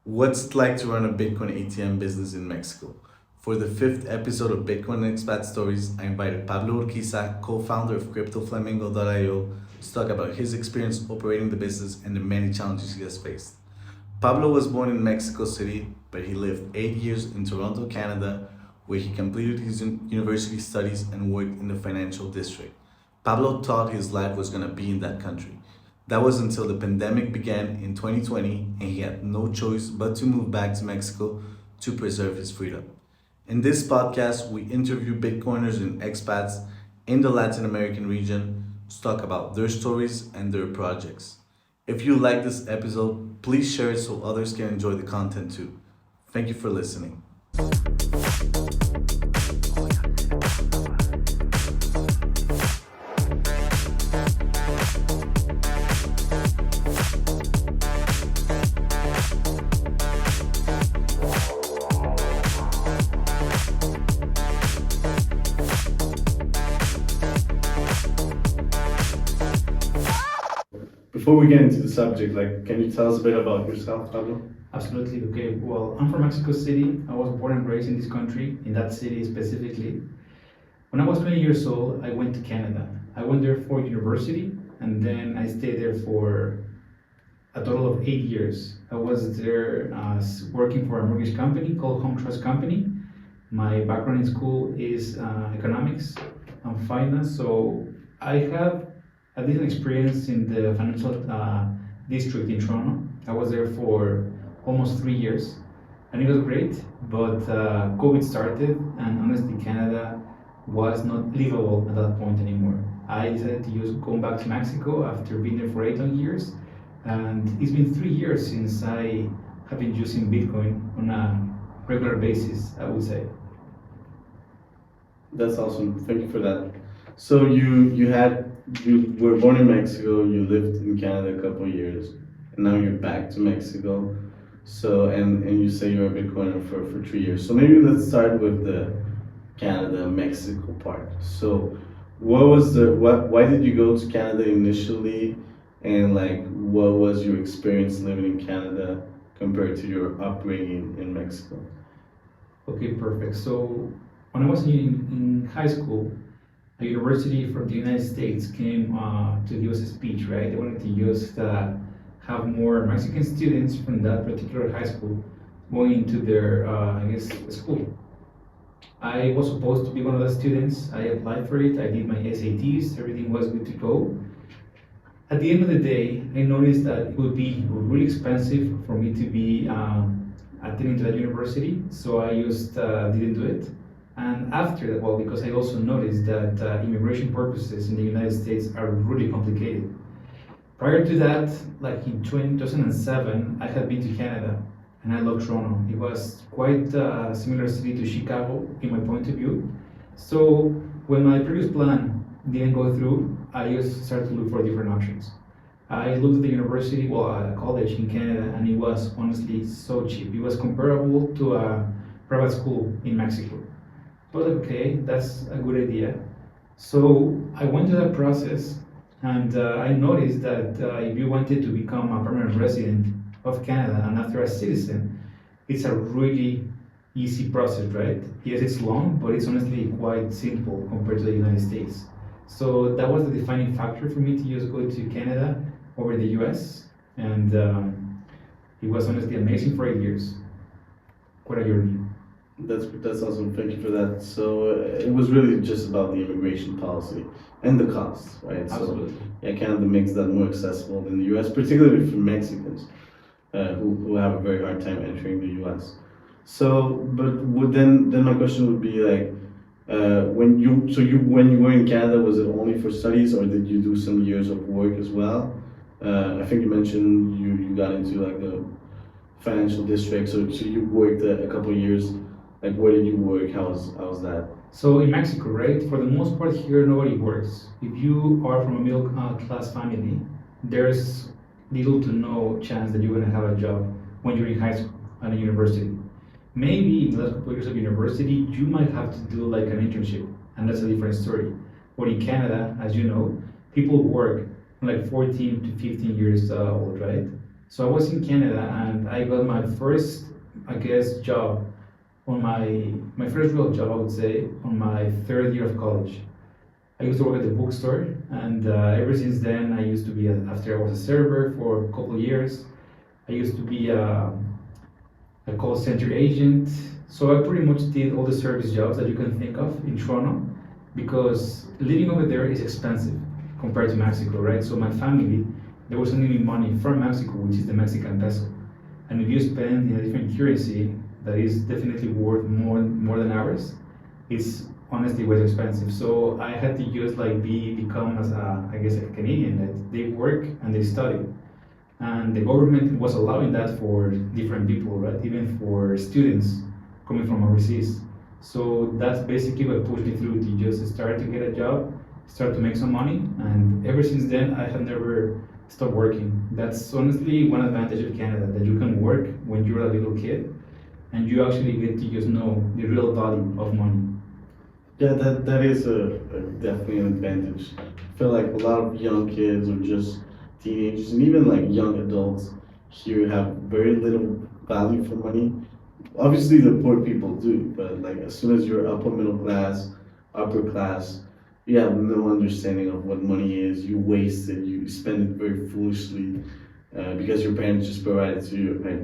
What's it like to run a Bitcoin ATM business in Mexico? For the fifth episode of Bitcoin Expat Stories, I invited Pablo Urquiza, co-founder of CryptoFlamingo.io, to talk about his experience operating the business and the many challenges he has faced. Pablo was born in Mexico City, but he lived 8 years in Toronto, Canada, where he completed his university studies and worked in the financial district. Pablo thought his life was going to be in that country. That was until the pandemic began in 2020 and he had no choice but to move back to Mexico to preserve his freedom. In this podcast, we interview Bitcoiners and expats in the Latin American region to talk about their stories and their projects. If you like this episode, please share it so others can enjoy the content too. Thank you for listening. Before we get into the subject, can you tell us a bit about yourself, Pablo? Absolutely. Okay. Well, I'm from Mexico City. I was born and raised in this country, in that city specifically. When I was 20 years old, I went to Canada. I went there for university, and then I stayed there for a total of 8 years. I was there working for a mortgage company called Home Trust Company. My background in school is economics and finance, so I have a decent experience in the financial district in Toronto. I was there for almost 3 years, and it was great. But COVID started, and honestly, Canada was not livable at that point anymore. I decided to go back to Mexico after being there for 8 years, and it's been 3 years since I have been using Bitcoin on a regular basis, I would say. That's awesome. Thank you for that. So you were born in Mexico, you lived in Canada a couple of years, and now you're back to Mexico. So and you say you're a Bitcoiner for 3 years. So maybe let's start with the Canada Mexico part. So why did you go to Canada initially, and what was your experience living in Canada compared to your upbringing in Mexico? Okay, perfect. So when I was in high school, a university from the United States came to give us a speech, right? They wanted to just have more Mexican students from that particular high school going into their, school. I was supposed to be one of the students. I applied for it. I did my SATs. Everything was good to go. At the end of the day, I noticed that it would be really expensive for me to be attending to that university, so I just didn't do it. And after that, well, because I also noticed that immigration purposes in the United States are really complicated. Prior to that, like in 2007, I had been to Canada, and I love Toronto. It was quite a similar city to Chicago in my point of view. So when my previous plan didn't go through, I just started to look for different options. I looked at the university, well, a college in Canada, and it was honestly so cheap. It was comparable to a private school in Mexico. But okay, that's a good idea. So I went through that process, and I noticed that if you wanted to become a permanent resident of Canada and after a citizen, it's a really easy process, right? Yes, it's long, but it's honestly quite simple compared to the United States. So that was the defining factor for me to just go to Canada over the US, and it was honestly amazing for 8 years. Quite a journey. That's awesome. Thank you for that. So it was really just about the immigration policy and the costs, right? Absolutely. So yeah, Canada makes that more accessible than the U.S., particularly for Mexicans who have a very hard time entering the U.S. So, but then my question would be when you were in Canada, was it only for studies, or did you do some years of work as well? I think you mentioned you got into the financial district, so you worked a couple of years. Where did you work? How's that? So in Mexico, right, for the most part here, nobody works. If you are from a middle class family, there's little to no chance that you're going to have a job when you're in high school and a university. Maybe in the last couple of years of university, you might have to do like an internship, and that's a different story. But in Canada, as you know, people work from like 14 to 15 years old, right? So I was in Canada and I got my first, I guess, job on my first real job, I would say, on my third year of college. I used to work at the bookstore, and ever since then, I used to be after I was a server for a couple of years. I used to be a call center agent. So I pretty much did all the service jobs that you can think of in Toronto, because living over there is expensive compared to Mexico, right? So my family, they were sending me money from Mexico, which is the Mexican peso. And if you spend in a different currency that is definitely worth more than ours, it's honestly way too expensive. So I had to just like become as a, I guess, a Canadian, that they work and they study, and the government was allowing that for different people, right? Even for students coming from overseas. So that's basically what pushed me through to just start to get a job, start to make some money, and ever since then I have never stopped working. That's honestly one advantage of Canada, that you can work when you're a little kid, and you actually get to just know the real value of money. Yeah, that is definitely an advantage. I feel like a lot of young kids or just teenagers and even like young adults here have very little value for money. Obviously, the poor people do, but like as soon as you're upper middle class, upper class, you have no understanding of what money is. You waste it. You spend it very foolishly because your parents just provide it to you, right?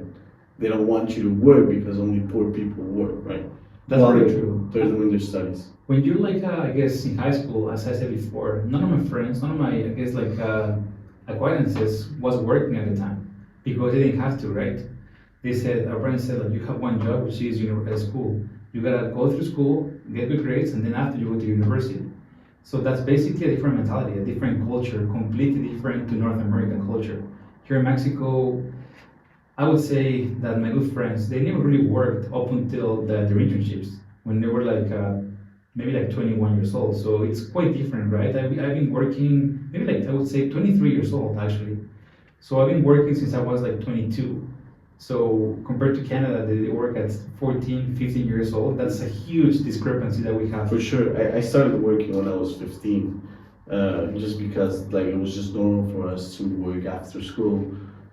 They don't want you to work because only poor people work, right? That's While very true. they're doing their studies. When you're like, I guess in high school, as I said before, none of my friends, none of my, I guess, like acquaintances was working at the time, because they didn't have to, right? They said, our parents said, like, you have one job, which is school. You gotta go through school, get good grades, and then after you go to university. So that's basically a different mentality, a different culture, completely different to North American culture. Here in Mexico, I would say that my good friends, they never really worked up until their internships, when they were like maybe like 21 years old. So it's quite different, right? I've been working maybe like, I would say 23 years old actually. So I've been working since I was like 22. So compared to Canada, they work at 14, 15 years old. That's a huge discrepancy that we have. For sure, I started working when I was 15, just because like it was just normal for us to work after school.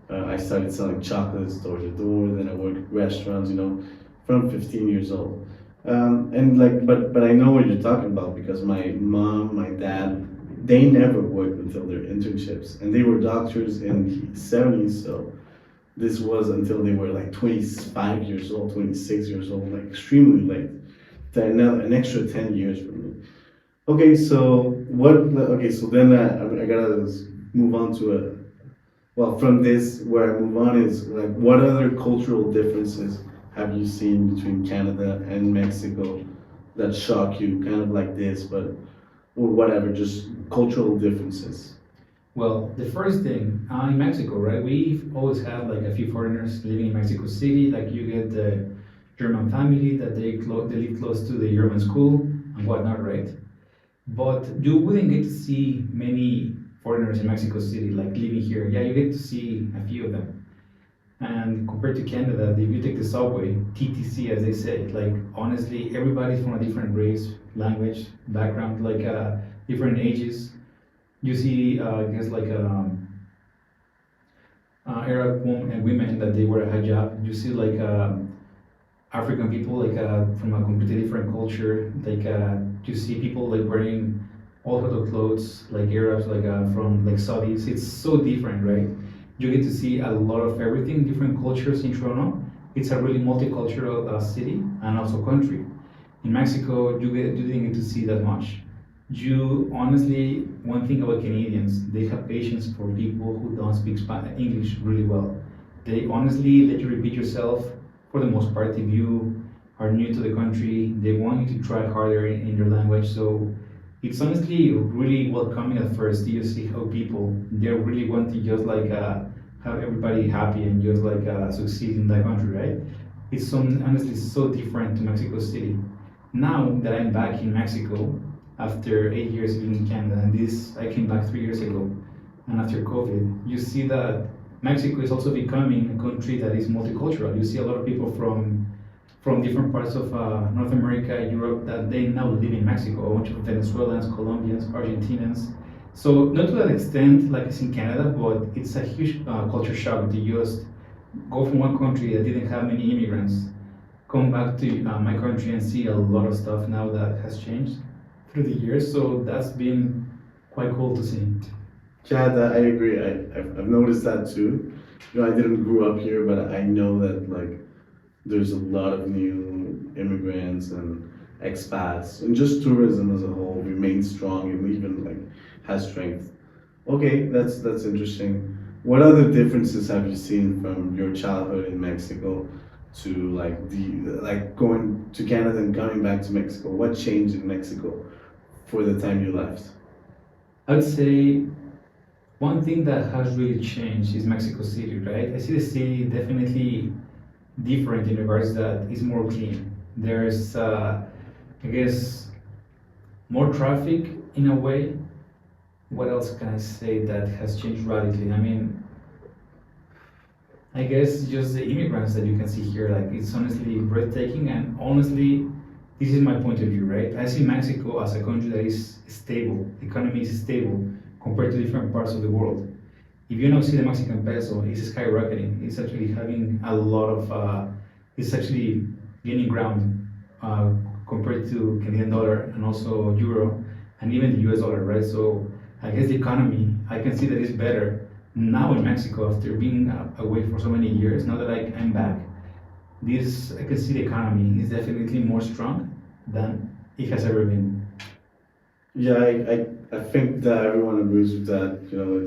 I started selling chocolates door to door. Then I worked at restaurants, from 15 years old. And like, but I know what you're talking about because my mom, my dad, they never worked until their internships, and they were doctors in the 70s. So this was until they were like 25 years old, 26 years old, like extremely late. Then an extra 10 years for me. Okay, so what? Okay, so then I gotta move on to a. Well, from this, where I move on is like, what other cultural differences have you seen between Canada and Mexico that shock you? Kind of like this, but or whatever, just cultural differences. Well, the first thing in Mexico, right? We've always had like a few foreigners living in Mexico City. Like you get the German family that they live close to the German school and whatnot, right? But you wouldn't get to see many foreigners in Mexico City like living here. Yeah, you get to see a few of them. And compared to Canada, if you take the subway, TTC as they say, like honestly, everybody's from a different race, language, background, like different ages. You see, I guess like Arab women that they wear a hijab. You see like African people like from a completely different culture. Like you see people like wearing all sorts of clothes, like Arabs, like from like Saudis. It's so different, right? You get to see a lot of everything, different cultures in Toronto. It's a really multicultural city and also country. In Mexico, you didn't get to see that much. You honestly, one thing about Canadians, they have patience for people who don't speak English really well. They honestly let you repeat yourself for the most part. If you are new to the country, they want you to try harder in your language. So it's honestly really welcoming at first. You see how people, they really want to just like have everybody happy and just like succeed in that country, right? It's honestly so different to Mexico City. Now that I'm back in Mexico, after 8 years living in Canada, and this I came back 3 years ago, and after COVID, you see that Mexico is also becoming a country that is multicultural. You see a lot of people from different parts of North America, Europe, that they now live in Mexico. A bunch of Venezuelans, Colombians, Argentinians. So not to that extent like it's in Canada, but it's a huge culture shock to just go from one country that didn't have many immigrants, come back to my country and see a lot of stuff now that has changed through the years. So that's been quite cool to see. Yeah, I agree. I've noticed that too. You know, I didn't grow up here, but I know that like there's a lot of new immigrants and expats, and just tourism as a whole remains strong and even like has strength. Okay, that's interesting. What other differences have you seen from your childhood in Mexico to like like going to Canada and coming back to Mexico? What changed in Mexico for the time you left? I would say one thing that has really changed is Mexico City, right? I see the city definitely different in regards that it's more clean. There's, I guess, more traffic in a way. What else can I say that has changed radically? I mean, I guess just the immigrants that you can see here, like it's honestly breathtaking. And honestly, this is my point of view, right? I see Mexico as a country that is stable, the economy is stable compared to different parts of the world. If you now see the Mexican peso, it's skyrocketing. It's actually having a lot of, it's actually gaining ground uh, compared to Canadian dollar and also euro and even the US dollar, right? So I guess the economy, I can see that it's better now in Mexico after being away for so many years. Now that I'm back, this I can see the economy is definitely more strong than it has ever been. Yeah, I think that everyone agrees with that. You know,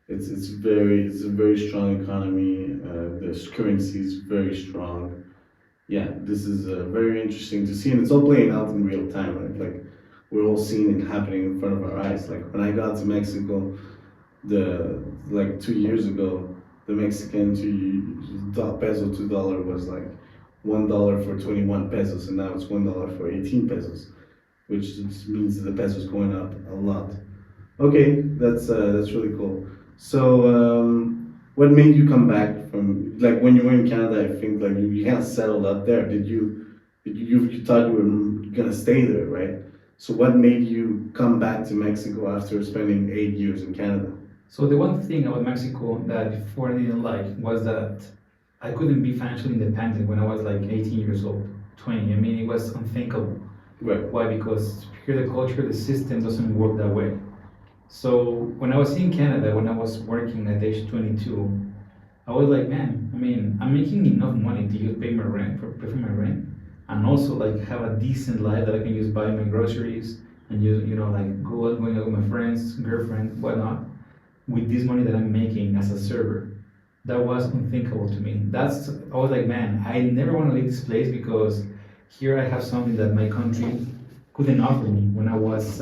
it's a very strong economy. The currency is very strong. Yeah, this is very interesting to see, and it's all playing out in real time, right? Like we're all seeing it happening in front of our eyes. Like when I got to Mexico, the like 2 years ago, the Mexican peso $2 was like $1 for 21 pesos, and now it's $1 for 18 pesos, which just means that the peso is going up a lot. Okay, that's really cool. So, what made you come back from like when you were in Canada? I think like you kind of settled up there. You thought you were gonna stay there, right? So, what made you come back to Mexico after spending 8 years in Canada? So the one thing about Mexico that before I didn't like was that I couldn't be financially independent when I was like 18 years old, 20. I mean, it was unthinkable. Right. Why? Because here the culture, the system doesn't work that way. So when I was in Canada, when I was working at age 22, I was like, man, I mean, I'm making enough money to just pay my rent, pay for my rent, and also like have a decent life that I can just buy my groceries and just, like going out with my friends, girlfriend, whatnot, with this money that I'm making as a server. That was unthinkable to me. I was like, man, I never want to leave this place because here I have something that my country couldn't offer me when I was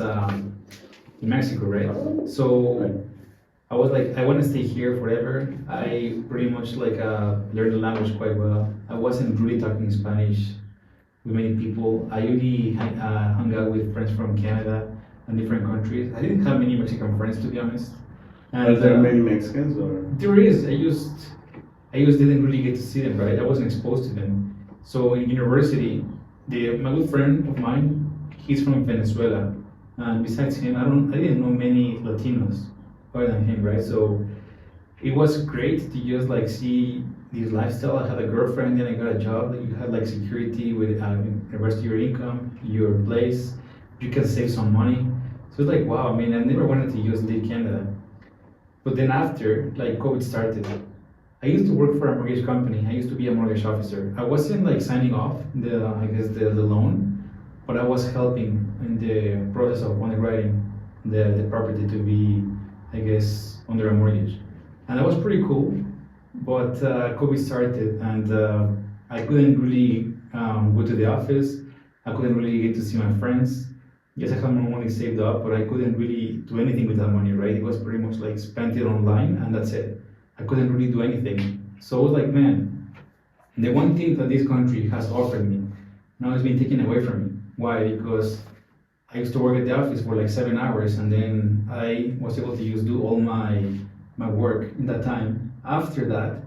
in Mexico, right? So I was like, I want to stay here forever. I pretty much like learned the language quite well. I wasn't really talking Spanish with many people. I only hung out with friends from Canada and different countries. I didn't have many Mexican friends, to be honest. And, Are there many Mexicans or? There is. I just didn't really get to see them, right? I wasn't exposed to them. So in university, my good friend of mine, he's from Venezuela, and besides him, I didn't know many Latinos other than him, right? So it was great to just like see this lifestyle. I had a girlfriend, then I got a job. That you had like security with the rest of your income, your place. You can save some money. So it's like wow. I mean, I never wanted to just leave Canada. But then after, like COVID started, I used to work for a mortgage company. I used to be a mortgage officer. I wasn't like signing off the loan, but I was helping in the process of underwriting the property to be, I guess, under a mortgage. And that was pretty cool. But COVID started, and I couldn't really go to the office. I couldn't really get to see my friends. Yes, I had more money saved up, but I couldn't really do anything with that money, right? It was pretty much like spent it online and that's it. I couldn't really do anything. So I was like, man, the one thing that this country has offered me now has been taken away from me. Why? Because I used to work at the office for like 7 hours and then I was able to just do all my work in that time. After that,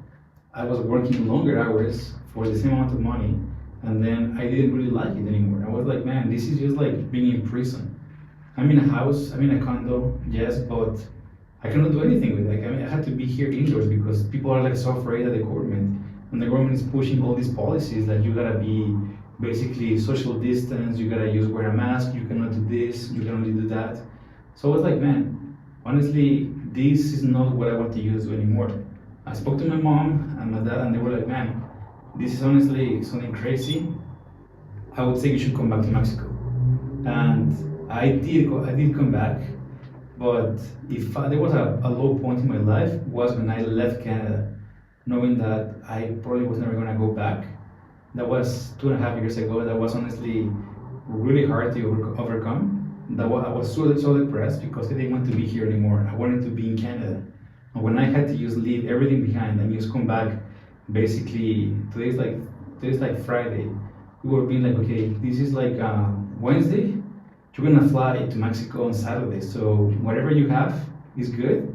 I was working longer hours for the same amount of money, and then I didn't really like it anymore. I was like, man, this is just like being in prison. I'm in a house, I'm in a condo, yes, but I cannot do anything with it. Like, I mean, I had to be here indoors because people are like so afraid of the government, and the government is pushing all these policies that you gotta be basically social distance, you gotta use wear a mask, you cannot do this, you can only do that. So I was like, man, honestly, this is not what I want to use anymore. I spoke to my mom and my dad, and they were like, man, this is honestly something crazy. I would say you should come back to Mexico. And I did come back, but if there was a low point in my life was when I left Canada, knowing that I probably was never gonna go back. That was 2.5 years ago. That was honestly really hard to overcome. I was so depressed because I didn't want to be here anymore. I wanted to be in Canada. And when I had to just leave everything behind and just come back, basically today's like Friday. We were being like, okay, this is like Wednesday. You're gonna fly to Mexico on Saturday, so whatever you have is good,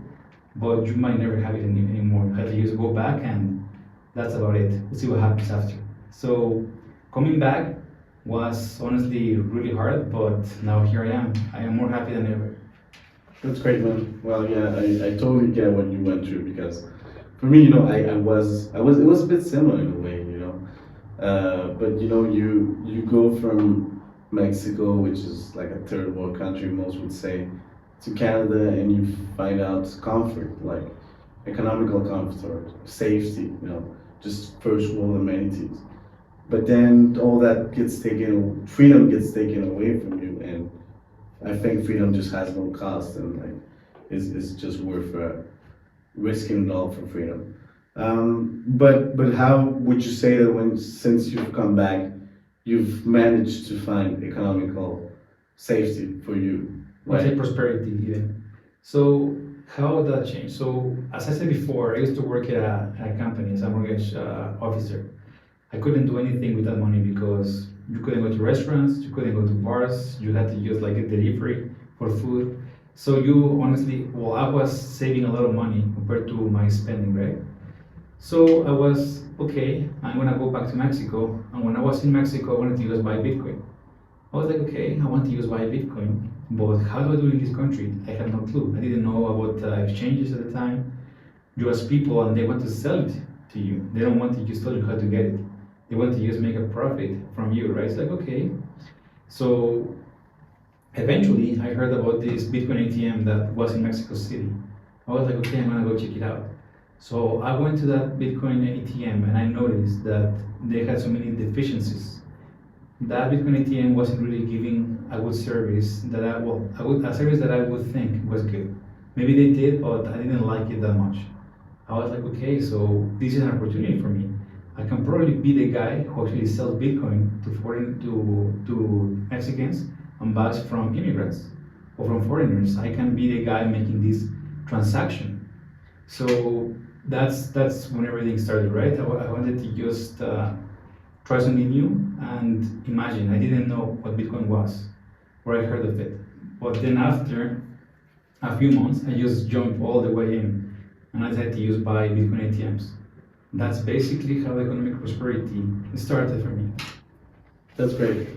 but you might never have it anymore. You have to just go back, and that's about it. We'll see what happens after. So coming back was honestly really hard, but now here I am. I am more happy than ever. That's great, man. Well, yeah, I totally get what you went through because for me, it was a bit similar in a way, but you go from Mexico, which is like a third world country, most would say, to Canada, and you find out comfort, like economical comfort, safety, just first world amenities. But then all that gets taken, freedom gets taken away from you, and I think freedom just has no cost, and like is just worth risking it all for freedom. But how would you say that since you've come back, you've managed to find economical safety for you, I'd say right? prosperity even. So how would that change? So as I said before, I used to work at a company as a mortgage officer. I couldn't do anything with that money because you couldn't go to restaurants, you couldn't go to bars, you had to use like a delivery for food. So you honestly, well, I was saving a lot of money compared to my spending, right? So I was okay. I'm gonna go back to Mexico, and when I was in Mexico, I wanted to just buy Bitcoin. I was like, okay, I want to use buy Bitcoin, but how do I do it in this country? I had no clue. I didn't know about exchanges at the time. You ask people, and they want to sell it to you. They don't want to just tell you how to get it. They want to just make a profit from you, right? It's like, okay. So eventually, I heard about this Bitcoin ATM that was in Mexico City. I was like, okay, I'm gonna go check it out. So I went to that Bitcoin ATM, and I noticed that they had so many deficiencies. That Bitcoin ATM wasn't really giving a good service a service that I would think was good. Maybe they did, but I didn't like it that much. I was like, okay, so this is an opportunity for me. I can probably be the guy who actually sells Bitcoin to Mexicans and buys from immigrants or from foreigners. I can be the guy making this transaction. So that's when everything started, right? I wanted to just try something new, and imagine I didn't know what Bitcoin was, or I heard of it. But then after a few months, I just jumped all the way in, and I decided to use buy Bitcoin ATMs. That's basically how economic prosperity started for me. That's great.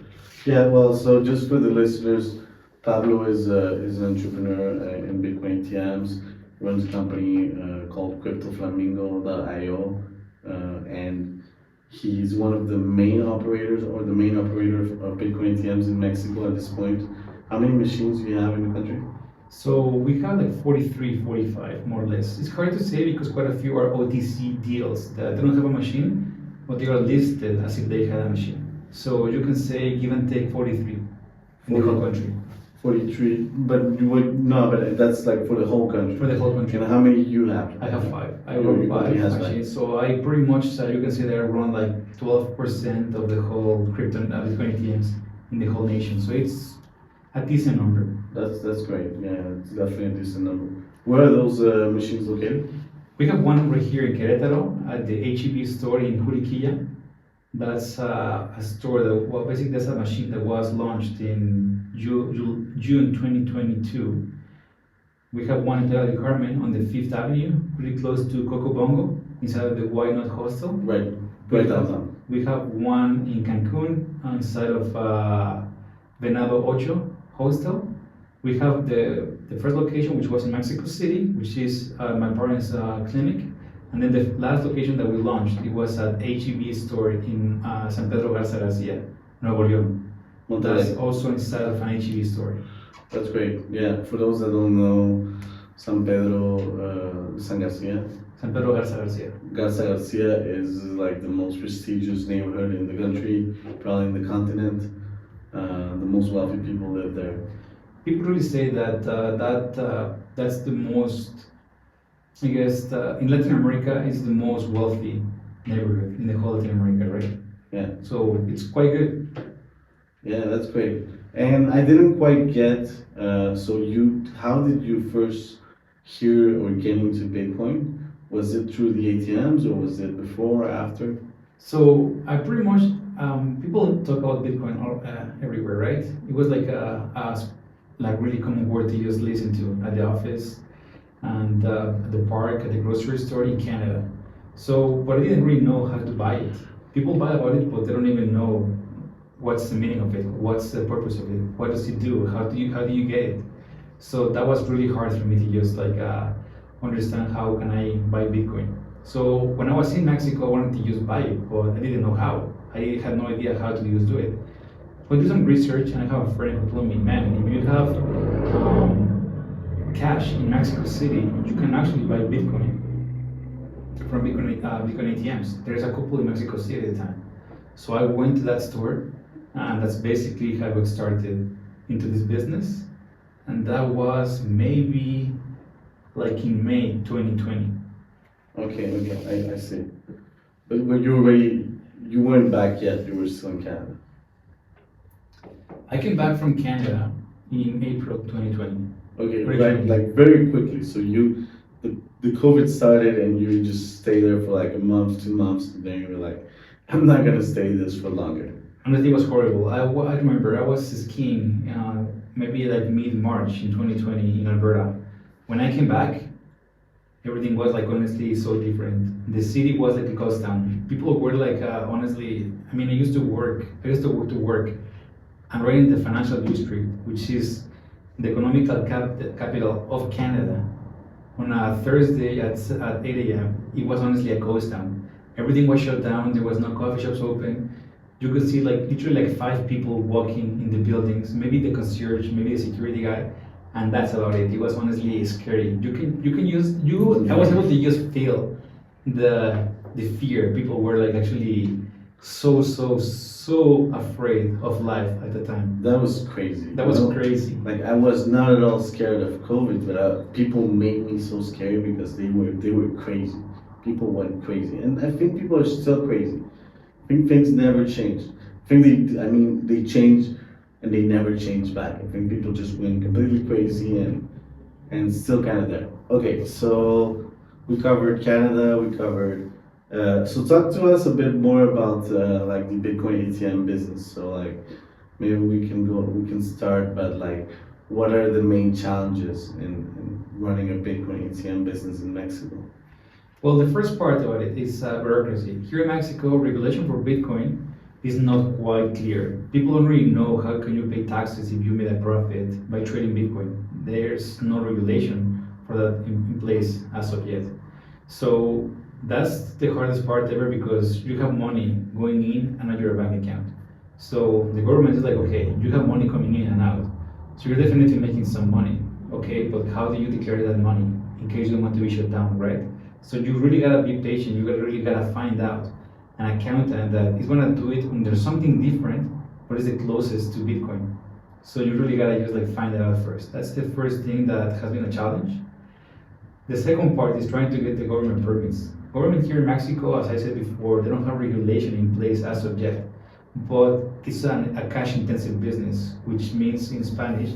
Yeah, well, so just for the listeners, Pablo is an entrepreneur in Bitcoin ATMs, runs a company called cryptoflamingo.io, and he's one of the main operators or the main operator of Bitcoin ATMs in Mexico at this point. How many machines do you have in the country? So we have like 43, 45, more or less. It's hard to say because quite a few are OTC deals that don't have a machine, but they are listed as if they had a machine. So you can say give and take 43 in the whole country. 43, but you would, no, but that's like for the whole country. For the whole country. And how many you have? I have 5. I Your run company 5 has machines. So I pretty much, you can say that I run like 12% of the whole crypto Bitcoin ATMs in the whole nation. So it's a decent number. That's great. Yeah, it's definitely a decent number. Where are those machines located? We have one right here in Querétaro at the HEB store in Juriquilla. That's a store that, well, basically that's a machine that was launched in June 2022. We have one in Playa del Carmen on the 5th Avenue, really close to Coco Bongo, inside of the Why Not Hostel. Right, We right have, downtown. we have one in Cancun, inside of Venado Ocho Hostel. We have the first location, which was in Mexico City, which is my parents' clinic. And then the last location that we launched, it was at HEB store in San Pedro Garza Garcia, Nuevo León. Monterrey. That's also inside of an HEB store. That's great. Yeah, for those that don't know, San Pedro, San Garcia. San Pedro Garza Garcia. Garza Garcia is like the most prestigious neighborhood in the country, probably in the continent. The most wealthy people live there. People really say that that's the most, I guess, in Latin America, it's the most wealthy neighborhood in the whole Latin America, right? Yeah. So it's quite good. Yeah, that's great. And I didn't quite get, how did you first hear or get into Bitcoin? Was it through the ATMs or was it before or after? So I pretty much, people talk about Bitcoin everywhere, right? It was like a like really common word to just listen to at the office and at the park, at the grocery store in Canada. So, but I didn't really know how to buy it. People buy about it, but they don't even know what's the meaning of it, what's the purpose of it, what does it do, how do you get it. So that was really hard for me to just like understand how can I buy Bitcoin. So when I was in Mexico, I wanted to just buy it, but I didn't know how. I had no idea how to just do it. So I did some research, and I have a friend who told me, man, if you have cash in Mexico City, you can actually buy Bitcoin from Bitcoin ATMs. There's a couple in Mexico City at the time. So I went to that store, and that's basically how I got started into this business. And that was maybe like in May 2020. Okay, I see. But when you weren't back yet, you were still in Canada. I came back from Canada in April 2020. Okay, right, like very quickly. So the COVID started and you just stayed there for like a month, 2 months, and then you were like, I'm not gonna stay this for longer. Honestly, it was horrible. I remember I was skiing maybe like mid-March in 2020 in Alberta. When I came back, everything was like honestly so different. The city was like a ghost town. People were like honestly, I mean, I used to work and right in the financial district, which is the economical capital of Canada. On a Thursday at 8 a.m., it was honestly a ghost town. Everything was shut down. There was no coffee shops open. You could see like literally like 5 people walking in the buildings, maybe the concierge, maybe the security guy, and that's about it. It was honestly scary. I was able to just feel the fear. People were like actually so afraid of life at the time. That was crazy. That was crazy. Like I was not at all scared of COVID, but people made me so scared because they were crazy. People went crazy, and I think people are still crazy. I think things never change. I think they change and they never change back. I think people just went completely crazy and still kind of there. Okay, so we covered Canada, we covered. So talk to us a bit more about like the Bitcoin ATM business. So like maybe we can start, but like what are the main challenges in running a Bitcoin ATM business in Mexico? Well, the first part of it is bureaucracy. Here in Mexico, regulation for Bitcoin is not quite clear. People don't really know how can you pay taxes if you made a profit by trading Bitcoin. There's no regulation for that in place as of yet. So that's the hardest part ever because you have money going in and out your bank account. So the government is like, okay, you have money coming in and out. So you're definitely making some money. Okay, but how do you declare that money in case you want to be shut down, right? So you really gotta be patient. You really gotta find out an accountant that is gonna do it under something different, but is the closest to Bitcoin. So you really gotta just like find it out first. That's the first thing that has been a challenge. The second part is trying to get the government permits. Government here in Mexico, as I said before, they don't have regulation in place as of yet, but it's a cash-intensive business, which means in Spanish,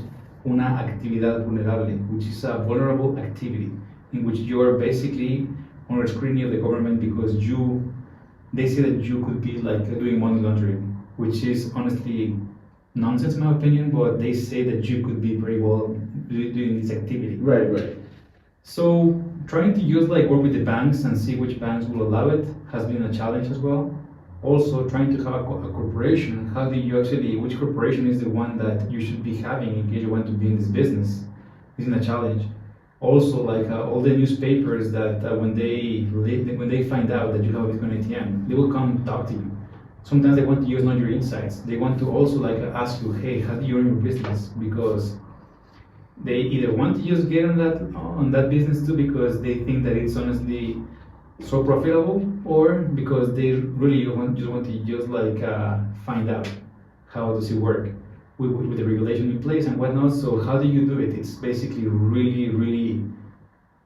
una actividad vulnerable, which is a vulnerable activity in which you are basically under scrutiny of the government because they say that you could be like doing money laundering, which is honestly nonsense in my opinion, but they say that you could be very well doing this activity. Right. So trying to use like work with the banks and see which banks will allow it has been a challenge as well. Also, trying to have a corporation, how do you actually, which corporation is the one that you should be having in case you want to be in this business? Isn't a challenge. Also, like all the newspapers that when they find out that you have a Bitcoin ATM, they will come talk to you. Sometimes they want to use not your insights. They want to also like ask you, hey, how do you run your business? Because they either want to just get on that business too because they think that it's honestly so profitable, or because they really just want to just like find out how does it work with the regulation in place and whatnot. So how do you do it? It's basically really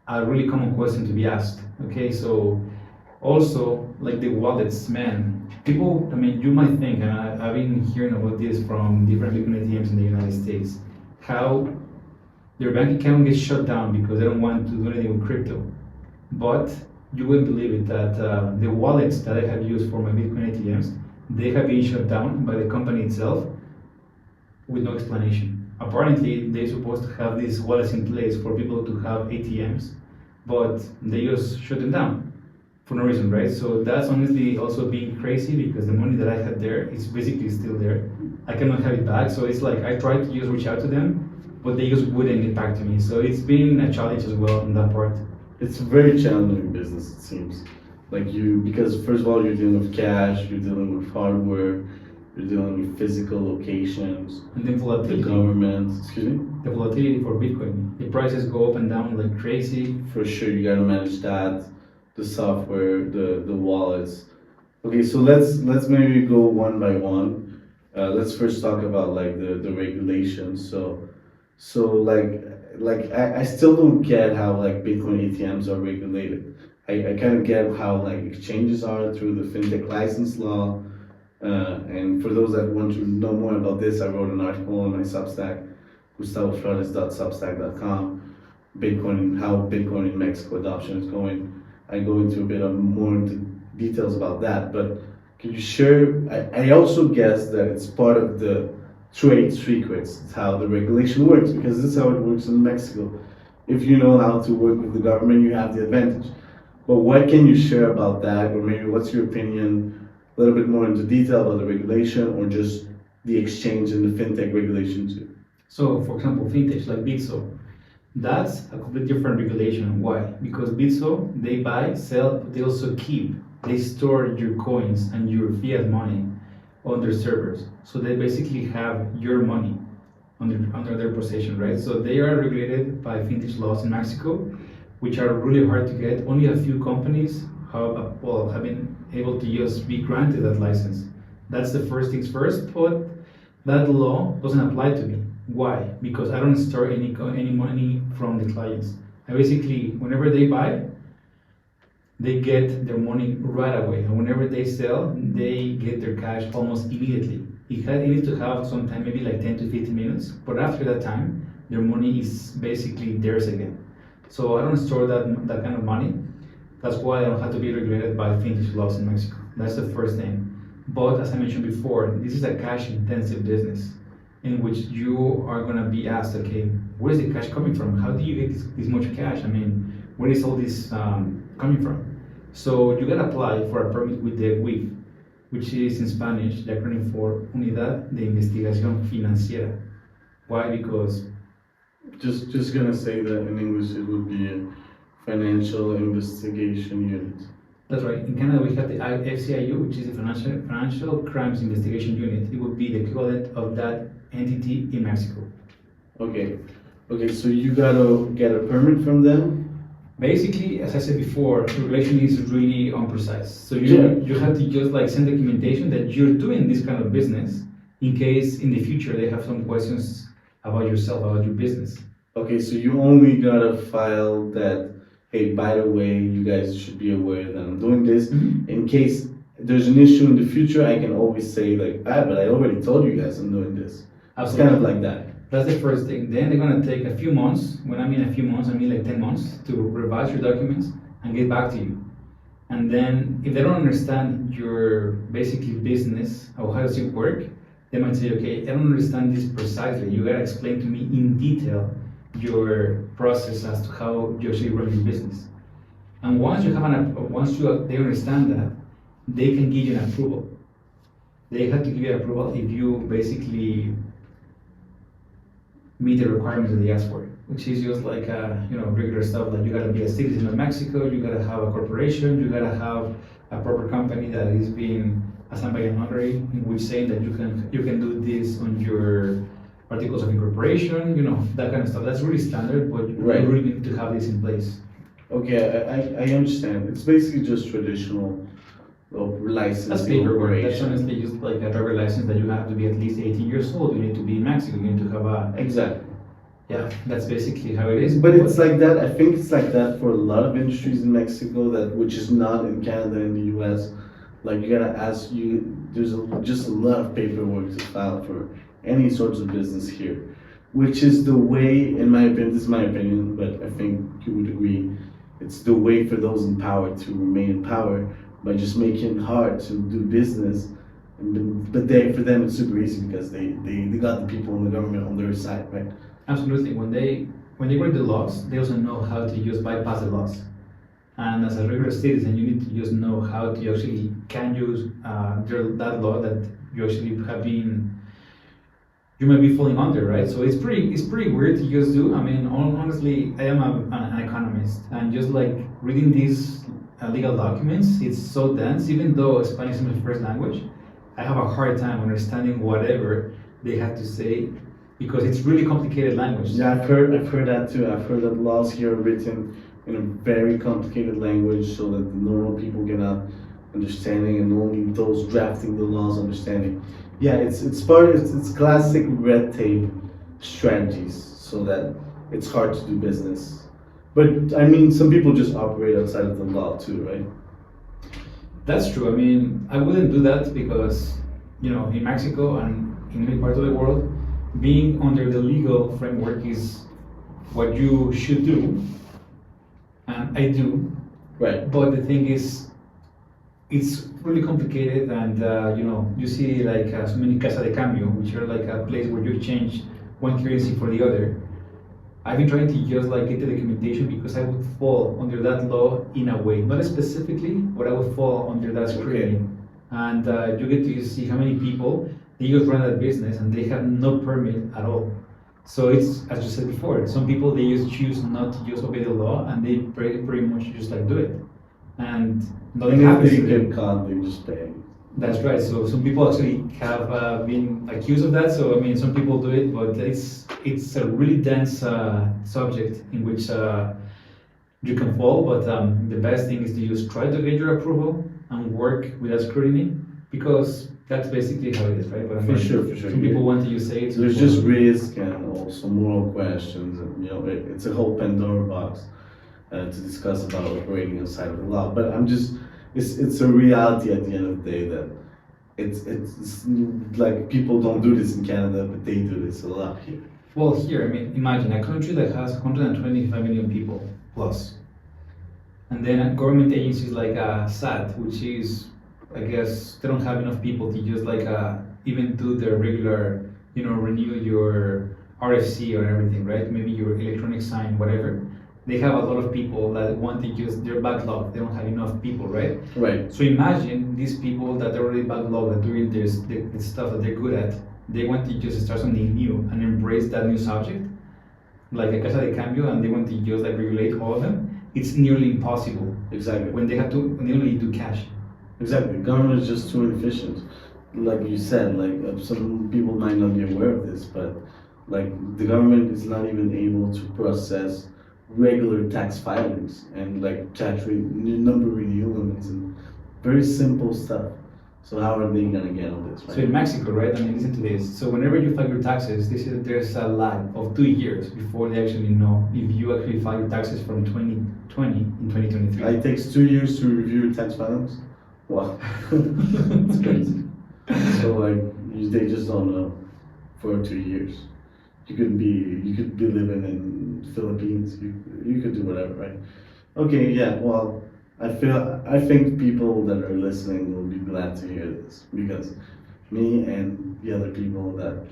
a really common question to be asked. Okay, so also like the wallets, man. People, I mean, you might think, and I've been hearing about this from different Bitcoin ATMs in the United States, how their bank account gets shut down because they don't want to do anything with crypto. But you wouldn't believe it that the wallets that I have used for my Bitcoin ATMs, they have been shut down by the company itself with no explanation. Apparently, they're supposed to have these wallets in place for people to have ATMs, but they just shut them down for no reason, right? So that's honestly also being crazy because the money that I had there is basically still there. I cannot have it back, so it's like I tried to just reach out to them, but they just wouldn't get back to me. So it's been a challenge as well in that part. It's a very challenging business, it seems. Like because first of all, you're dealing with cash, you're dealing with hardware, you're dealing with physical locations, And then the volatility. government, excuse me? The volatility for Bitcoin. The prices go up and down like crazy. For sure, you gotta manage that, the software, the wallets. Okay, so let's maybe go one by one. Let's first talk about like the regulations. So I still don't get how like Bitcoin ATMs are regulated. I kind of get how like exchanges are through the fintech license law. And for those that want to know more about this, I wrote an article on my Substack, gustavoflores.substack.com, Bitcoin, how Bitcoin in Mexico adoption is going. I go into a bit of more into details about that, but can you share? I also guess that it's part of the trade secrets. It's how the regulation works, because this is how it works in Mexico. If you know how to work with the government, you have the advantage. But what can you share about that, or maybe what's your opinion, a little bit more into detail about the regulation, or just the exchange and the fintech regulation too? So, for example, fintech like Bitso, that's a completely different regulation. Why? Because Bitso, they buy, sell, but they also keep, they store your coins and your fiat money on their servers. So they basically have your money under their possession, right? So they are regulated by fintech laws in Mexico, which are really hard to get. Only a few companies have been able to just be granted that license. That's the first things first, but that law doesn't apply to me. Why? Because I don't store any money from the clients. I basically, whenever they buy, they get their money right away. And whenever they sell, they get their cash almost immediately. It needs to have some time, maybe like 10 to 15 minutes, but after that time, their money is basically theirs again. So I don't store that kind of money. That's why I don't have to be regulated by fintech laws in Mexico. That's the first thing. But as I mentioned before, this is a cash-intensive business in which you are going to be asked, okay, where is the cash coming from? How do you get this much cash? I mean, where is all this coming from? So you got to apply for a permit with the WIF, which is in Spanish, the acronym for Unidad de Investigación Financiera. Why? Because Just gonna say that in English it would be a financial investigation unit. that's right. In Canada, we have the FCIU, which is the Financial Crimes Investigation Unit. It would be the equivalent of that entity in Mexico. Okay, so you gotta get a permit from them? Basically, as I said before, regulation is really imprecise. So Yeah. you have to just like send documentation that you're doing this kind of business in case in the future they have some questions about yourself, about your business. Okay, so you only gotta file that, hey, by the way, you guys should be aware that I'm doing this. Mhm. In case there's an issue in the future, I can always say like, but I already told you guys I'm doing this. It's kind of like that. That's the first thing. Then they're gonna take a few months. When I mean a few months, I mean like 10 months to revise your documents and get back to you. And then if they don't understand your basically business or how does it work, they might say, okay, I don't understand this precisely. You gotta explain to me in detail your process as to how you actually run your business. And once they understand that, they can give you an approval. They have to give you an approval if you basically meet the requirements that they ask for, which is just like regular stuff, like you gotta be a citizen of Mexico, you gotta have a corporation, you gotta have a proper company that is being assigned by a notary, in which saying that you can do this on your articles of incorporation, that kind of stuff. That's really standard, but Right. you really need to have this in place. Okay, I understand. It's basically just traditional licensing That's paperwork. That's operation. honestly just like a driver license that you have to be at least 18 years old. You need to be in Mexico. You need to have a. Exactly. Yeah, that's basically how it is. But it's like that. I think it's like that for a lot of industries in Mexico, that which is not in Canada and the U.S. Like you gotta ask you. There's just a lot of paperwork to file for any sorts of business here, which is the way, in my opinion. This is my opinion, but I think you would agree. It's the way for those in power to remain in power by just making it hard to do business. But for them it's super easy because they got the people in the government on their side, right? Absolutely. When they read the laws, they also know how to just bypass the laws. And as a regular citizen, you need to just know how to actually can use that law that you actually have been. You might be falling under, right? So it's pretty weird to just do. I mean, honestly, I am an economist, and just like reading these legal documents, it's so dense. Even though Spanish is my first language, I have a hard time understanding whatever they have to say because it's really complicated language. Yeah, I've heard that too. I've heard that laws here are written in a very complicated language so that the normal people cannot understanding, and only those drafting the laws understanding. Yeah, it's classic red tape strategies so that it's hard to do business. But I mean, some people just operate outside of the law too, right? That's true. I mean, I wouldn't do that because, in Mexico and in many parts of the world, being under the legal framework is what you should do, and I do. Right. But the thing is, it's really complicated, and you see like so many casa de cambio, which are like a place where you change one currency for the other. I've been trying to just like get the documentation because I would fall under that law in a way, not specifically, but I would fall under that scrutiny. Okay. And you get to see how many people they just run that business and they have no permit at all. So it's, as you said before, some people they just choose not to just obey the law and they pretty much just like do it, and nothing And if happens they to them. get caught, they just pay. That's right. So some people actually have been accused of that. So I mean, some people do it, but it's a really dense subject in which you can fall. But the best thing is to just try to get your approval and work without scrutiny, because that's basically how it is, right? But I mean, For sure. some people want to just say it. some There's people just don't. risk and also moral questions, and it's a whole Pandora box to discuss about operating outside of the law. But it's a reality at the end of the day that it's like people don't do this in Canada, but they do this a lot here. Well, here, I mean, imagine a country that has 125 million people plus, and then government agencies like SAT, which is, I guess, they don't have enough people to just like even do their regular, renew your RFC or everything, right? Maybe your electronic sign, whatever. They have a lot of people that want to use their backlog. They don't have enough people, right? Right. So imagine these people that are already backlogged, that doing the stuff that they're good at. They want to just start something new and embrace that new subject, like a casa de cambio, and they want to just like regulate all of them. It's nearly impossible Exactly. when they only do cash. Exactly. Government is just too inefficient. Like you said, like some people might not be aware of this, but like the government is not even able to process regular tax filings and like number review limits and very simple stuff. So how are they gonna get on this, So in right? Mexico, right? I mean, listen to this. So whenever you file your taxes, there's a lag of 2 years before they actually know if you actually file your taxes from 2020 in 2023. It takes 2 years to review your tax filings. Wow, it's crazy. So like they just don't know for 2 years. You could be living in Philippines. You could do whatever, right? Okay, yeah. Well, I think people that are listening will be glad to hear this because me and the other people that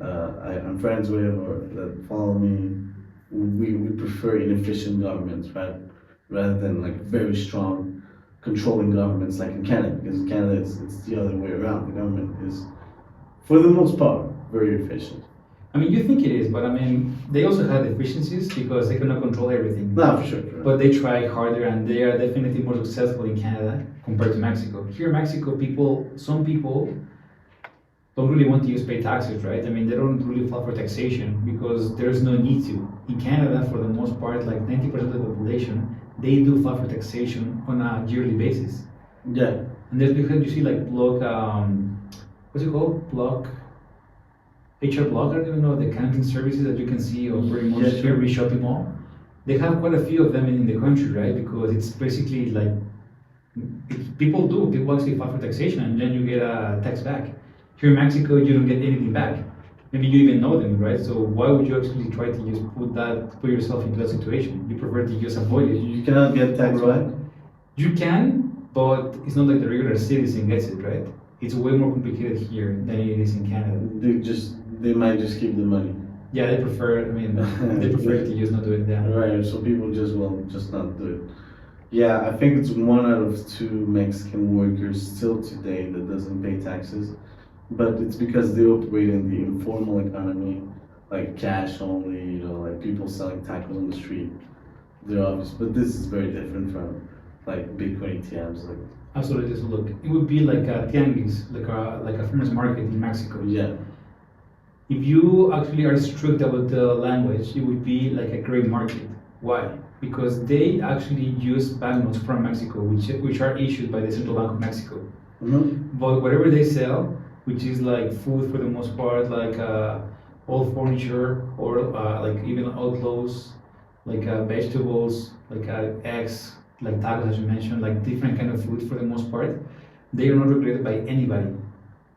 I'm friends with or that follow me, we prefer inefficient governments, right? Rather than like very strong controlling governments like in Canada, because in Canada it's the other way around. The government is, for the most part, very efficient. I mean, you think it is, but I mean, they also have deficiencies because they cannot control everything. No, for sure. But they try harder, and they are definitely more successful in Canada compared to Mexico. Here in Mexico, some people don't really want to pay taxes, right? I mean, they don't really file for taxation because there's no need to. In Canada, for the most part, like 90% of the population, they do file for taxation on a yearly basis. Yeah. And that's because you see like what's it called? HR Block, I don't even know, the accounting services that you can see or pretty much every shopping mall. They have quite a few of them in the country, right? Because it's basically like, people actually file for taxation and then you get a tax back. Here in Mexico, you don't get anything back. Maybe you even know them, right? So why would you actually try to just put yourself into that situation? You prefer to just avoid it. You cannot get tax back? You can, but it's not like the regular citizen gets it, right? It's way more complicated here than it is in Canada. They might just keep the money. Yeah, they prefer to just not do it. Yeah. Right, so people will just not do it. Yeah, I think it's 1 out of 2 Mexican workers still today that doesn't pay taxes. But it's because they operate in the informal economy, like cash only, like people selling tacos on the street. They're obvious, but this is very different from like Bitcoin ATMs. Like, absolutely. So look, it would be like a tianguis, like a farmer's market in Mexico. Yeah. If you actually are strict about the language, it would be like a gray market. Why? Because they actually use banknotes from Mexico, which are issued by the Central Bank of Mexico. Mm-hmm. But whatever they sell, which is like food for the most part, like old furniture or like even old clothes, like vegetables, like eggs, like tacos as you mentioned, like different kind of food for the most part, they are not regulated by anybody.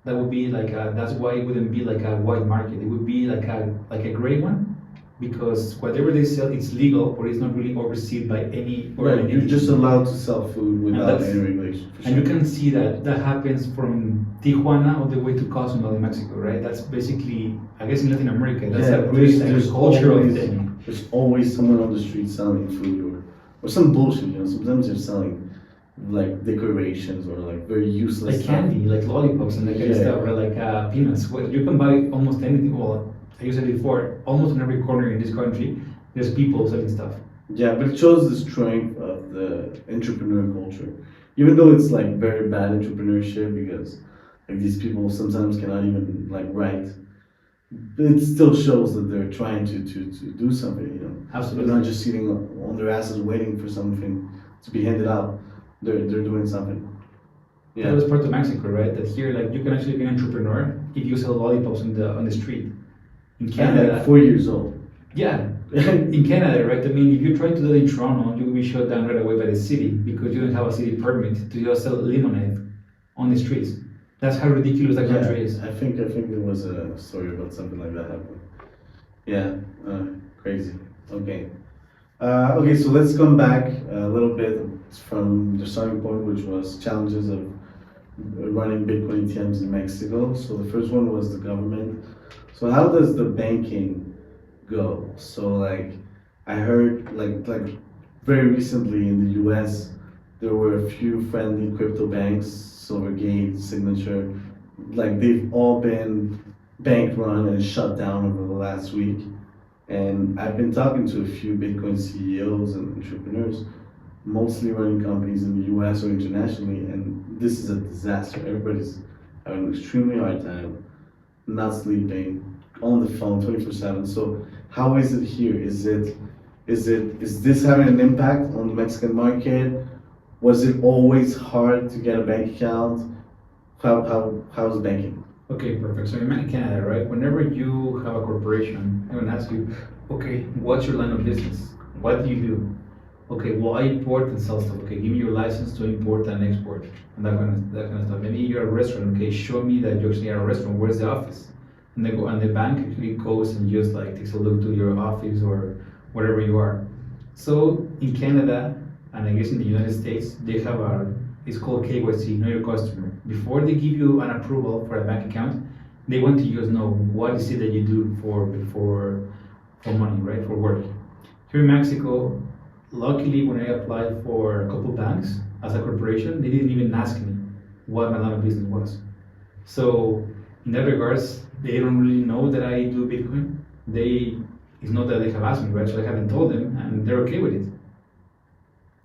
That would be like that's why it wouldn't be like a white market. It would be like a gray one, because whatever they sell, it's legal, but it's not really overseen by any. Right, you're just allowed to sell food without any regulation. And you can see that happens from Tijuana all the way to Cozumel in Mexico, right? That's basically, I guess in Latin America, that's a pretty cultural thing. There's always someone on the street selling food or some bullshit, sometimes they're selling like decorations or like very useless like candy, like lollipops and that kind of stuff, or like peanuts. Well, you can buy almost anything. Well, I used it before. Almost in every corner in this country, there's people selling stuff. Yeah, but it shows the strength of the entrepreneur culture. Even though it's like very bad entrepreneurship because like these people sometimes cannot even like write, it still shows that they're trying to do something. Absolutely. They're not just sitting on their asses waiting for something to be handed out. They're doing something. Yeah. That was part of Mexico, right? That here, like, you can actually be an entrepreneur if you sell lollipops on the street. In Canada, like 4 years old. Yeah, in Canada, right? I mean, if you try to do it in Toronto, you will be shut down right away by the city because you don't have a city permit to just sell lemonade on the streets. That's how ridiculous that country is. I think there was a story about something like that happening. Yeah, crazy. Okay. Okay, so let's come back a little bit from the starting point, which was challenges of running Bitcoin ATMs in Mexico. So the first one was the government. So how does the banking go? So like I heard like very recently in the US there were a few friendly crypto banks, Silvergate, Signature, like they've all been bank run and shut down over the last week. And I've been talking to a few Bitcoin CEOs and entrepreneurs, mostly running companies in the US or internationally, and this is a disaster. Everybody's having an extremely hard time, not sleeping, on the phone 24/7. So how is it here? Is this having an impact on the Mexican market? Was it always hard to get a bank account? How's banking? Okay, perfect. So in Canada, right? Whenever you have a corporation, I'm gonna ask you, okay, what's your line of business? What do you do? Okay, well, I import and sell stuff. Okay, give me your license to import and export, and that kind of stuff. Maybe you're a restaurant. Okay, show me that you actually are a restaurant. Where's the office? And the bank actually goes and just like takes a look to your office or wherever you are. So in Canada, and I guess in the United States, they have it's called KYC, know your customer. Before they give you an approval for a bank account, they want to just know what is it that you do for money, right, for work. Here in Mexico, luckily when I applied for a couple banks, as a corporation, they didn't even ask me what my line of business was. So in that regards, they don't really know that I do Bitcoin. It's not that they have asked me, right? So I haven't told them, and they're okay with it.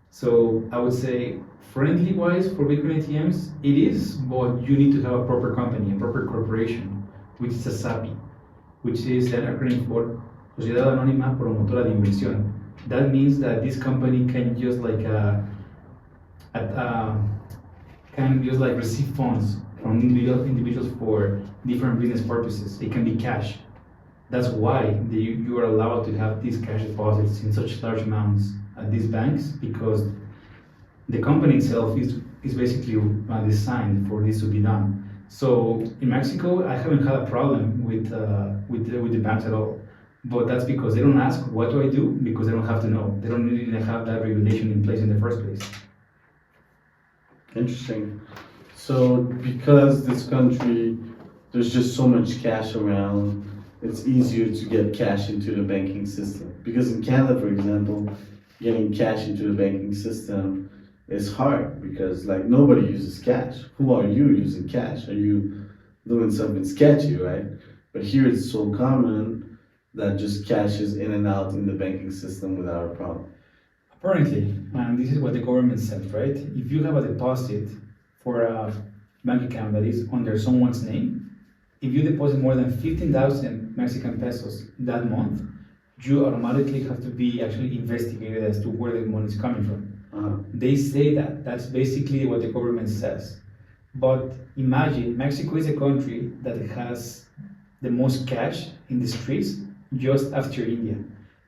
So I would say, friendly wise for Bitcoin ATMs, it is, but you need to have a proper company, a proper corporation, which is a SAPI, which is an acronym for Sociedad Anónima Promotora de Inversión. That means that this company can just like receive funds from individuals for different business purposes. It can be cash. That's why you are allowed to have these cash deposits in such large amounts at these banks, because the company itself is basically designed for this to be done. So in Mexico, I haven't had a problem with the banks at all. But that's because they don't ask, what do I do? Because they don't have to know. They don't really have that regulation in place in the first place. Interesting. So because this country, there's just so much cash around, it's easier to get cash into the banking system. Because in Canada, for example, getting cash into the banking system is hard because like nobody uses cash. Who are you using cash? Are you doing something sketchy, right? But here it's so common that just cash is in and out in the banking system without a problem. Apparently, and this is what the government said, right? If you have a deposit for a bank account that is under someone's name, if you deposit more than 15,000 Mexican pesos that month, you automatically have to be actually investigated as to where the money is coming from. They say that. That's basically what the government says. But imagine, Mexico is a country that has the most cash in the streets just after India.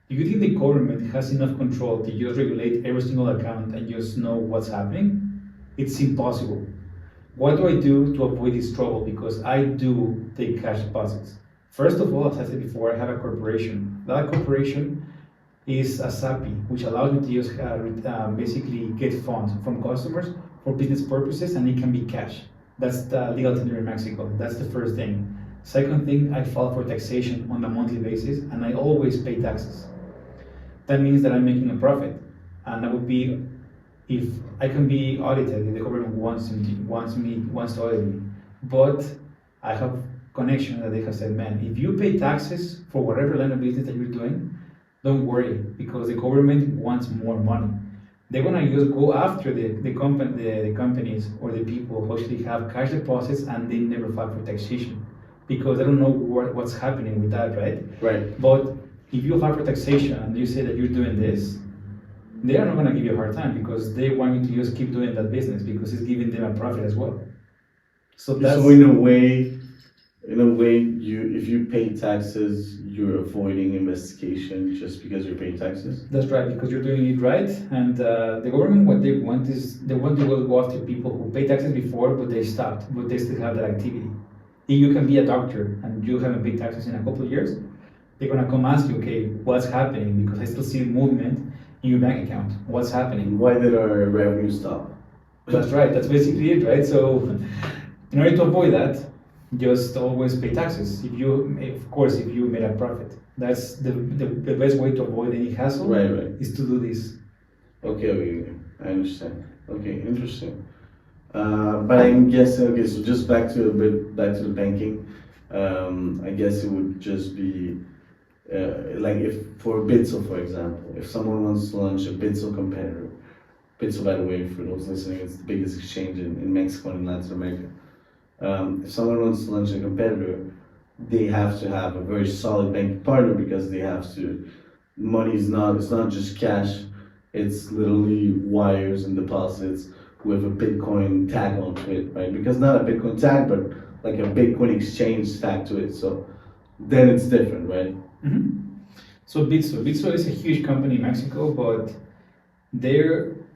Do you think the government has enough control to just regulate every single account and just know what's happening? It's impossible. What do I do to avoid this trouble? Because I do take cash deposits. First of all, as I said before, I have a corporation. That corporation is a SAPI, which allows me to just basically get funds from customers for business purposes, and it can be cash. That's the legal tender in Mexico. That's the first thing. Second thing, I file for taxation on a monthly basis, and I always pay taxes. That means that I'm making a profit, and that would be if I can be audited if the government wants to audit me. But I have connection that they have said, man, if you pay taxes for whatever line of business that you're doing, don't worry, because the government wants more money. They're gonna just go after the companies or the people who actually have cash deposits and they never file for taxation, because they don't know what's happening with that, right? Right. But if you file for taxation and you say that you're doing this, they are not gonna give you a hard time because they want you to just keep doing that business because it's giving them a profit as well. So in a way, if you pay taxes, you're avoiding investigation just because you're paying taxes. That's right, because you're doing it right, and the government, what they want is they want to go after people who pay taxes before, but they stopped, but they still have that activity. If you can be a doctor and you haven't paid taxes in a couple of years, they're gonna come ask you, okay, what's happening? Because I still see movement in your bank account. What's happening? Why did our revenue stop? That's right. That's basically it, right? So, in order to avoid that, just always pay taxes. If you made a profit, that's the best way to avoid any hassle. Right. Is to do this. Okay, I understand. Okay, interesting. But I'm guessing, okay, so just back to the banking. I guess it would just be like if for Bitso, for example, if someone wants to launch a Bitso competitor. Bitso, by the way, for those listening, it's the biggest exchange in Mexico and Latin America. If someone wants to launch a competitor, they have to have a very solid banking partner because they have to. Money is not. It's not just cash. It's literally wires and deposits with a Bitcoin tag onto it, right? Because not a Bitcoin tag, but like a Bitcoin exchange tag to it. So then it's different, right? Mm-hmm. So Bitso is a huge company in Mexico, but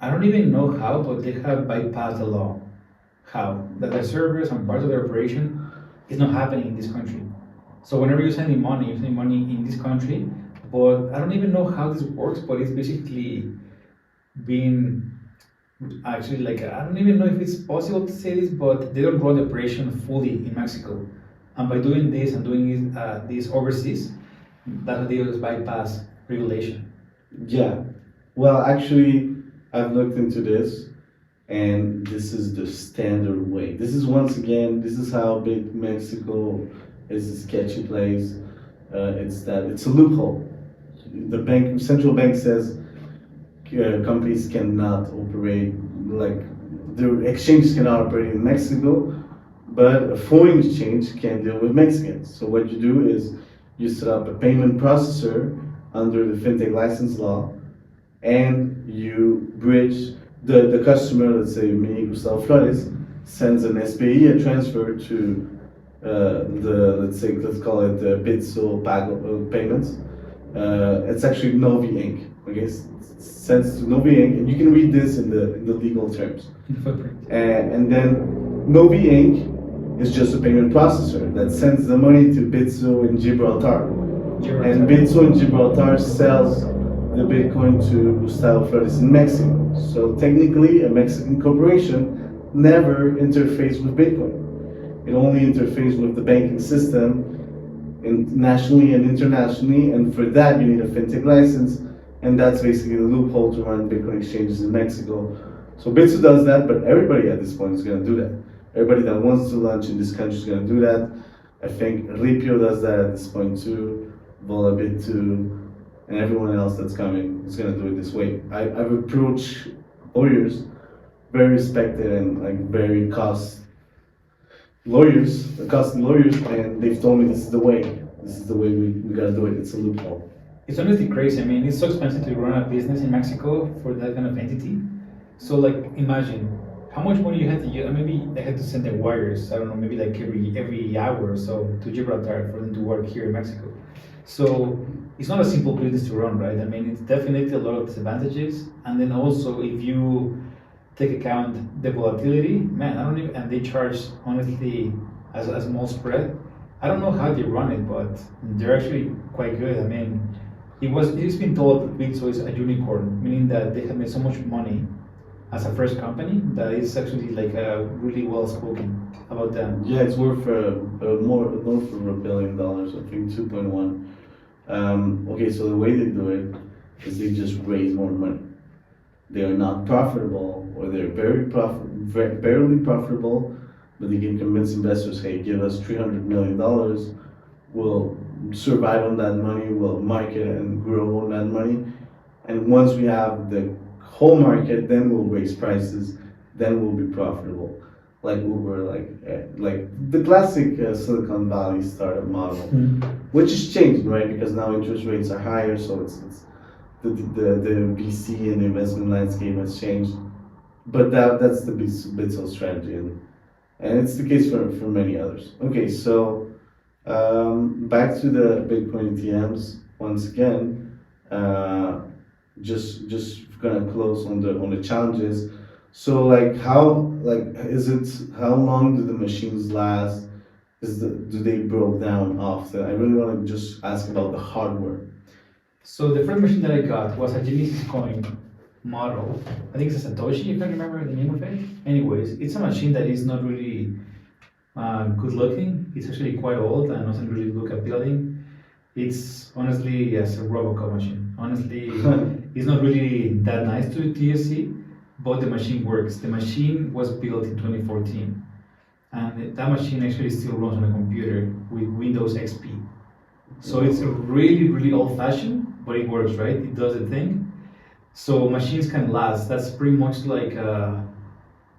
I don't even know how, but they have bypassed the law. How? That the servers and part of their operation is not happening in this country. So whenever you're sending money in this country, but I don't even know how this works, but it's basically being actually like, I don't even know if it's possible to say this, but they don't run the operation fully in Mexico. And by doing this and doing this overseas, that they just bypass regulation. Yeah. Well, actually, I've looked into this, and this is the standard way. This is once again, this is how big Mexico is a sketchy place. It's a loophole. The central bank says companies cannot operate, like the exchanges cannot operate in Mexico, but a foreign exchange can deal with Mexicans. So what you do is you set up a payment processor under the fintech license law, and you bridge the customer, let's say me, Gustavo Flores, sends an SPI, a transfer to let's call it Bitso Pago payments. It's actually Novi Inc. Okay, sends to Novi Inc. And you can read this in the legal terms. And then Novi Inc. is just a payment processor that sends the money to Bitso in Gibraltar. And Bitso in Gibraltar sells the Bitcoin to Gustavo Flores in Mexico. So technically, a Mexican corporation never interfaced with Bitcoin. It only interfaces with the banking system nationally and internationally, and for that you need a fintech license, and that's basically the loophole to run Bitcoin exchanges in Mexico. So Bitso does that, but everybody at this point is going to do that. Everybody that wants to launch in this country is going to do that. I think Ripio does that at this point too, Volabit too, and everyone else that's coming is going to do it this way. I've approached lawyers, very respected and like very costly lawyers, and they've told me this is the way. This is the way we gotta do it. It's a loophole. It's honestly crazy. I mean, it's so expensive to run a business in Mexico for that kind of entity. So, like, imagine how much money you had to use. Maybe they had to send their wires. I don't know, maybe like every hour or so to Gibraltar for them to work here in Mexico. So it's not a simple business to run, right? I mean, it's definitely a lot of disadvantages. And then also, if you take account the volatility, man, I don't even, and they charge honestly as a small spread. I don't know how they run it, but they're actually quite good. I mean, it's been told that Bitso is a unicorn, meaning that they have made so much money as a first company that it's actually like really well spoken about them. Yeah, it's worth north of $1 billion. I think 2.1. Okay, so the way they do it is they just raise more money. They are not profitable, or they're barely profitable, but they can convince investors, hey, give us $300 million, we'll survive on that money, we'll market and grow on that money, and once we have the whole market, then we'll raise prices, then we'll be profitable. Like Uber, like the classic Silicon Valley startup model, which is changing, right? Because now interest rates are higher, so it's the VC and the investment landscape has changed, but that's the Bitso strategy, and it's the case for many others. Okay, so back to the Bitcoin ATMs once again. Just gonna close on the challenges. So how long do the machines last? Do they break down often? I really want to just ask about the hardware. So the first machine that I got was a Genesis coin model. I think it's a Satoshi, if I remember the name of it. Anyways, it's a machine that is not really good looking. It's actually quite old and doesn't really look appealing. It's honestly, yes, a Robocop machine. Honestly, it's not really that nice to see, but the machine works. The machine was built in 2014, and that machine actually still runs on a computer with Windows XP. So it's really, really old-fashioned, but it works, right? It does the thing. So machines can last. That's pretty much like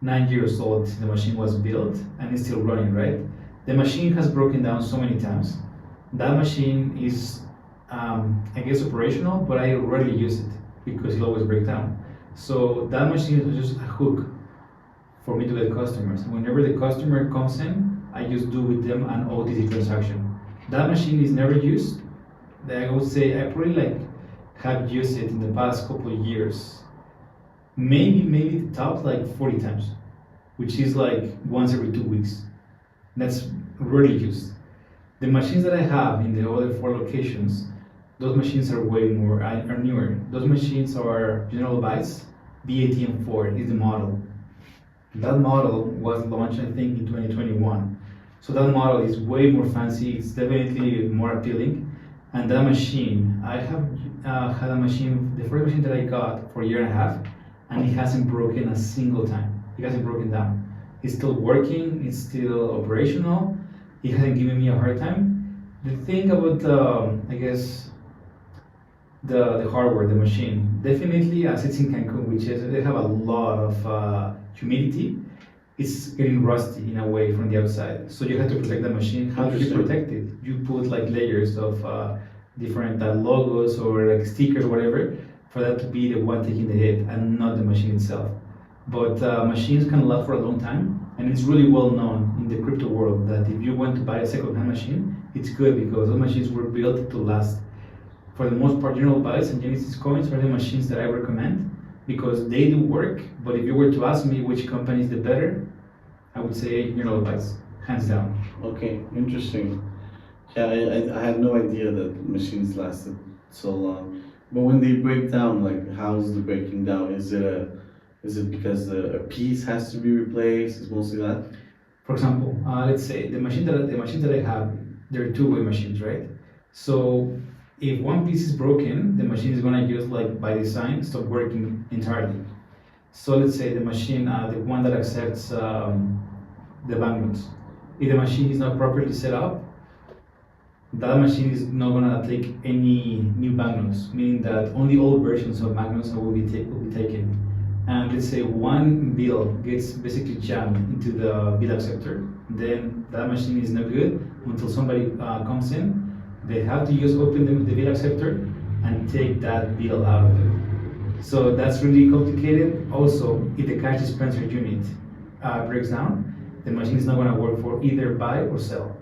9 years old since the machine was built, and it's still running, right? The machine has broken down so many times. That machine is, I guess, operational, but I rarely use it because it always breaks down. So that machine is just a hook for me to get customers. Whenever the customer comes in, I just do with them an OTC transaction. That machine is never used. I would say I probably have used it in the past couple of years. Maybe the top 40 times, which is like once every 2 weeks. That's rarely used. The machines that I have in the other 4 locations, those machines are way more are newer. Those machines are General Bytes. BATM4 is the model. That model was launched, I think, in 2021. So that model is way more fancy. It's definitely more appealing. And that machine, I have had a machine, the first machine that I got for a year and a half, and it hasn't broken a single time. It hasn't broken down. It's still working. It's still operational. It hasn't given me a hard time. The thing about I guess the hardware, the machine, definitely as it's in Cancun, which is they have a lot of humidity. It's getting rusty in a way from the outside. So you have to protect the machine. How do you Interesting. protect it? You put like layers of different logos or like stickers, whatever, for that to be the one taking the hit and not the machine itself. But machines can last for a long time, and it's really well known in the crypto world that if you want to buy a second-hand machine, it's good because those machines were built to last. For the most part, General Bytes and Genesis coins are the machines that I recommend because they do work. But if you were to ask me which company is the better, I would say General Bytes, hands down. Okay, interesting. Yeah, I had no idea that machines lasted so long. But when they break down, like how's the breaking down? Is it because a piece has to be replaced? It's mostly that. For example, let's say the machine that I have, they're two-way machines, right? So if one piece is broken, the machine is gonna just like by design stop working entirely. So let's say the machine, the one that accepts the banknotes. If the machine is not properly set up, that machine is not gonna take any new banknotes, meaning that only old versions of banknotes will be taken. And let's say one bill gets basically jammed into the bill acceptor, then that machine is no good until somebody comes in. They have to just open the bill acceptor and take that bill out of it. So that's really complicated. Also, if the cash dispenser unit breaks down, the machine is not going to work for either buy or sell.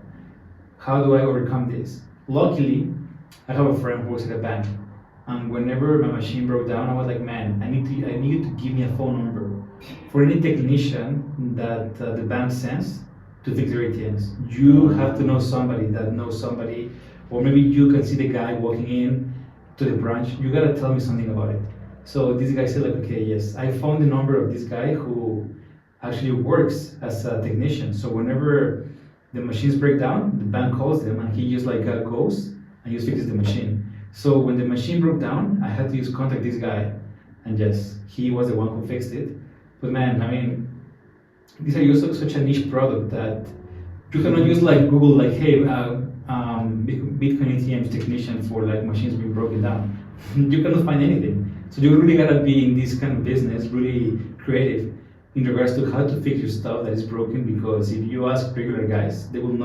How do I overcome this? Luckily, I have a friend who works at a bank, and whenever my machine broke down, I was like, man, I need you to give me a phone number for any technician that the bank sends to fix their ATMs. You have to know somebody that knows somebody, or maybe you can see the guy walking in to the branch. You gotta tell me something about it. So this guy said like, okay, yes, I found the number of this guy who actually works as a technician. So whenever the machines break down, the bank calls them and he just like goes and just fixes the machine. So when the machine broke down, I had to just contact this guy, and yes, he was the one who fixed it. But man, I mean, these are just such a niche product that you cannot use like Google like, hey, Bitcoin ATMs technician for like machines being broken down. You cannot find anything. So you really gotta be in this kind of business, really creative in regards to how to fix your stuff that is broken. Because if you ask regular guys, they don't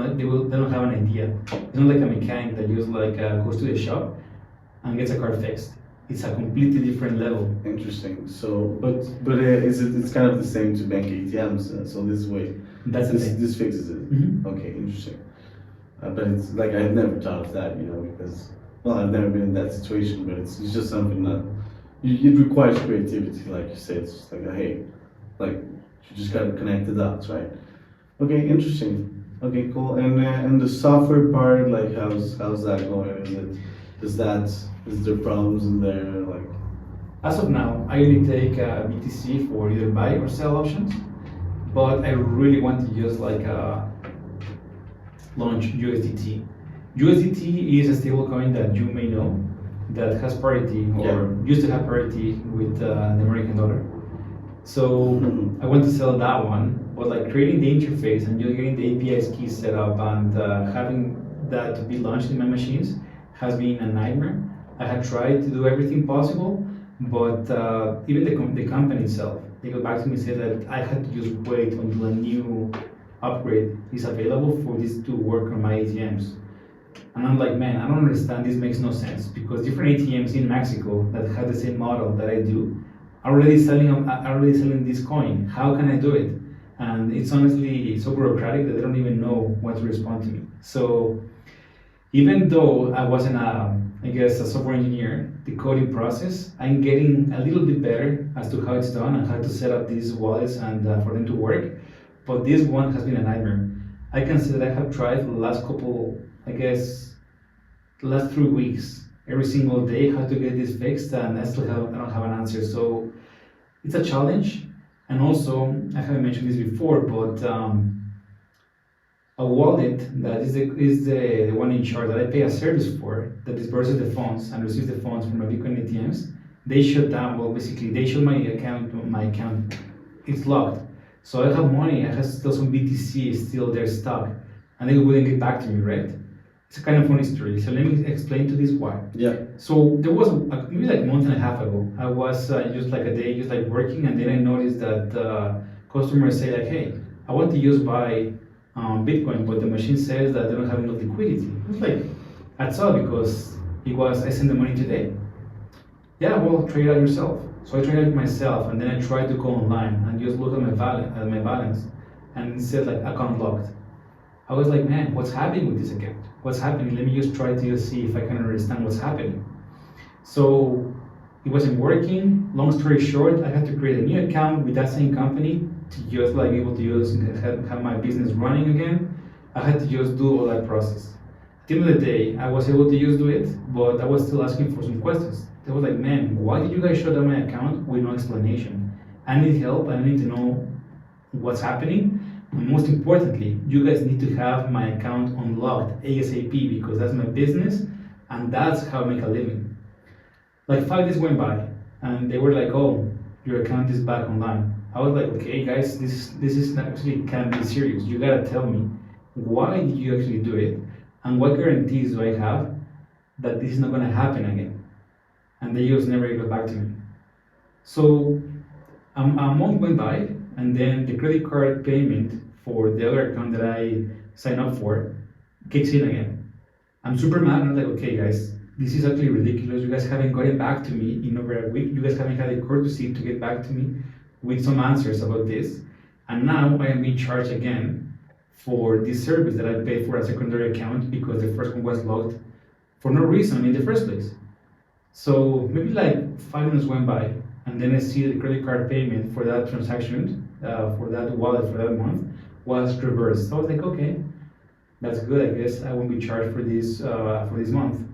have an idea. It's not like a mechanic that just like goes to the shop and gets a car fixed. It's a completely different level. Interesting. So, but it's kind of the same to bank ATMs. So this way, That's the thing. this fixes it. Mhm. Okay, interesting. But it's like I had never thought of that, because well, I've never been in that situation. But it's just something that it requires creativity, like you said. It's just like hey, like you just gotta connect the dots, right? Okay, interesting. Okay, cool. And the software part, like how's that going? Is there problems in there? Like As of now, I only take BTC for either buy or sell options, but I really want to use like launch USDT. USDT is a stable coin that you may know that has parity or used to have parity with the American dollar. So I want to sell that one, but like creating the interface and just getting the APIs keys set up and having that to be launched in my machines has been a nightmare. I had tried to do everything possible, but even the company itself, they got back to me and said that I had to just wait until a new upgrade is available for this to work on my ATMs. And I'm like, man, I don't understand. This makes no sense because different ATMs in Mexico that have the same model that I do are already selling this coin. How can I do it? And it's honestly so bureaucratic that they don't even know what to respond to me. So even though I wasn't I guess a software engineer, the coding process, I'm getting a little bit better as to how it's done and how to set up these wallets and for them to work. But this one has been a nightmare. I can say that I have tried for the last couple, I guess, the last 3 weeks, every single day, how to get this fixed, and I don't have an answer. So it's a challenge. And also, I haven't mentioned this before, but a wallet that is the one in charge that I pay a service for, that disperses the funds and receives the funds from my Bitcoin ATMs, they shut down. Well, basically, they shut my account. It's locked. So I have money, I have still some BTC still there stuck, and they wouldn't get back to me, right? It's a kind of funny story. So let me explain to this why. Yeah. So there was maybe like a month and a half ago, I was just like a day, just like working, and then I noticed that customers say like, "Hey, I want to just buy Bitcoin, but the machine says that they don't have enough liquidity." I was like, "That's all because I sent the money today." Yeah, well, trade it out yourself. So I traded it myself, and then I tried to go online and just look at my balance, and it said like account locked. I was like, man, what's happening with this account? What's happening? Let me just try to just see if I can understand what's happening. So it wasn't working. Long story short, I had to create a new account with that same company to just like be able to use have my business running again. I had to just do all that process. At the end of the day, I was able to just do it, but I was still asking for some questions. They were like, man, why did you guys shut down my account with no explanation? I need help. I need to know what's happening. And most importantly, you guys need to have my account unlocked ASAP because that's my business and that's how I make a living. Like 5 days went by and they were like, oh, your account is back online. I was like, okay, guys, this is actually can be serious. You gotta tell me why did you actually do it and what guarantees do I have that this is not gonna happen again? And they just never got back to me. So a month went by, and then the credit card payment for the other account that I signed up for kicks in again. I'm super mad, and I'm like, okay, guys, this is actually ridiculous. You guys haven't gotten back to me in over a week. You guys haven't had the courtesy to get back to me with some answers about this. And now I am being charged again for this service that I paid for a secondary account because the first one was locked for no reason in the first place. So maybe like 5 minutes went by, and then I see the credit card payment for that transaction, for that wallet for that month, was reversed. So I was like, okay, that's good. I guess I won't be charged for this month.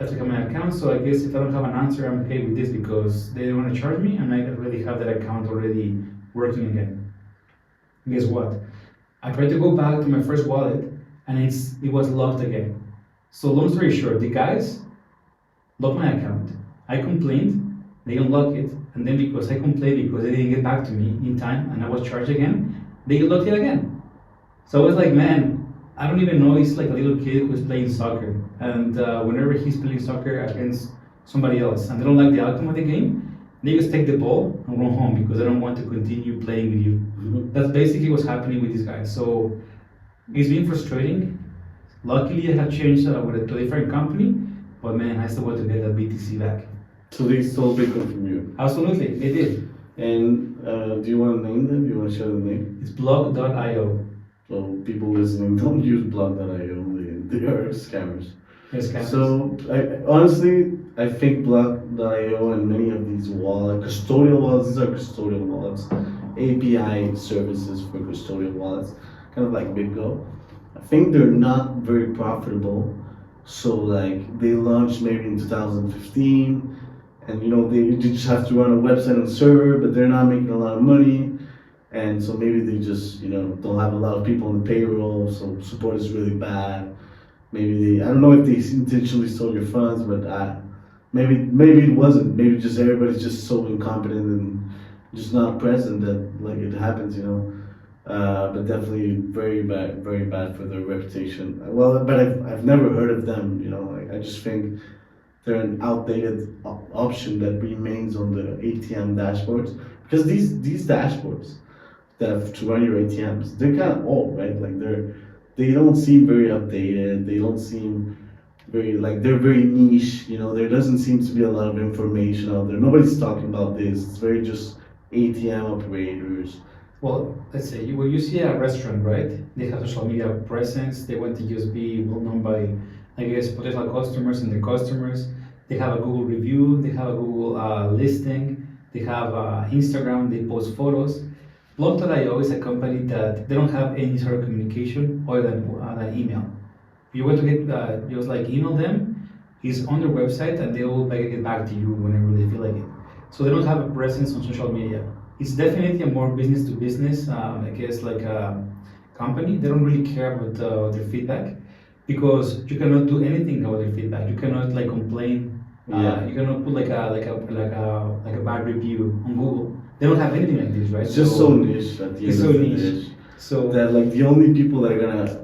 I took out my account, so I guess if I don't have an answer, I'm okay with this because they don't want to charge me, and I already have that account already working again. Guess what? I tried to go back to my first wallet, and it was locked again. So long story short, the guys locked my account. I complained, they unlocked it, and then because I complained because they didn't get back to me in time and I was charged again, they unlocked it again. So I was like, man, I don't even know. He's like a little kid who's playing soccer, and whenever he's playing soccer against somebody else and they don't like the outcome of the game, they just take the ball and run home because they don't want to continue playing with you. Mm-hmm. That's basically what's happening with this guy. So it's been frustrating. Luckily, I have changed to a different company, but man, I still want to get that BTC back. So they stole Bitcoin from you? Absolutely, they did. And do you want to name them? Do you want to share the name? It's blog.io. So people listening, don't use blog.io. They are scammers. They're scammers. So honestly, I think blog.io and many of these custodial wallets, these are custodial wallets, API services for custodial wallets, kind of like BitGo. I think they're not very profitable. So like they launched maybe in 2015, and they just have to run a website and server, but they're not making a lot of money, and so maybe they just don't have a lot of people on the payroll, so support is really bad. Maybe I don't know if they intentionally stole your funds, but maybe it wasn't. Maybe just everybody's just so incompetent and just not present that like it happens, but definitely very bad for their reputation. Well, but I've never heard of them, I just think they're an outdated option that remains on the ATM dashboards, because these dashboards that have to run your ATMs, they're kind of old, right? Like they don't seem very updated. They don't seem very, like, they're very niche, there doesn't seem to be a lot of information out there. Nobody's talking about this. It's very just ATM operators. Well, let's say when you see a restaurant, right? They have social media presence. They want to just be well known by, I guess, potential customers and their customers. They have a Google review. They have a Google listing. They have Instagram. They post photos. Blog.io is a company that they don't have any sort of communication other than email. If you want to get just like email them, it's on their website and they will get back to you whenever they feel like it. So they don't have a presence on social media. It's definitely a more business to business, I guess, like a company. They don't really care about their feedback because you cannot do anything about their feedback. You cannot like complain. You cannot put like a bad review on Google they don't have anything like this, right? It's just so niche at the it's end so of the niche. day. So That like the only people that are gonna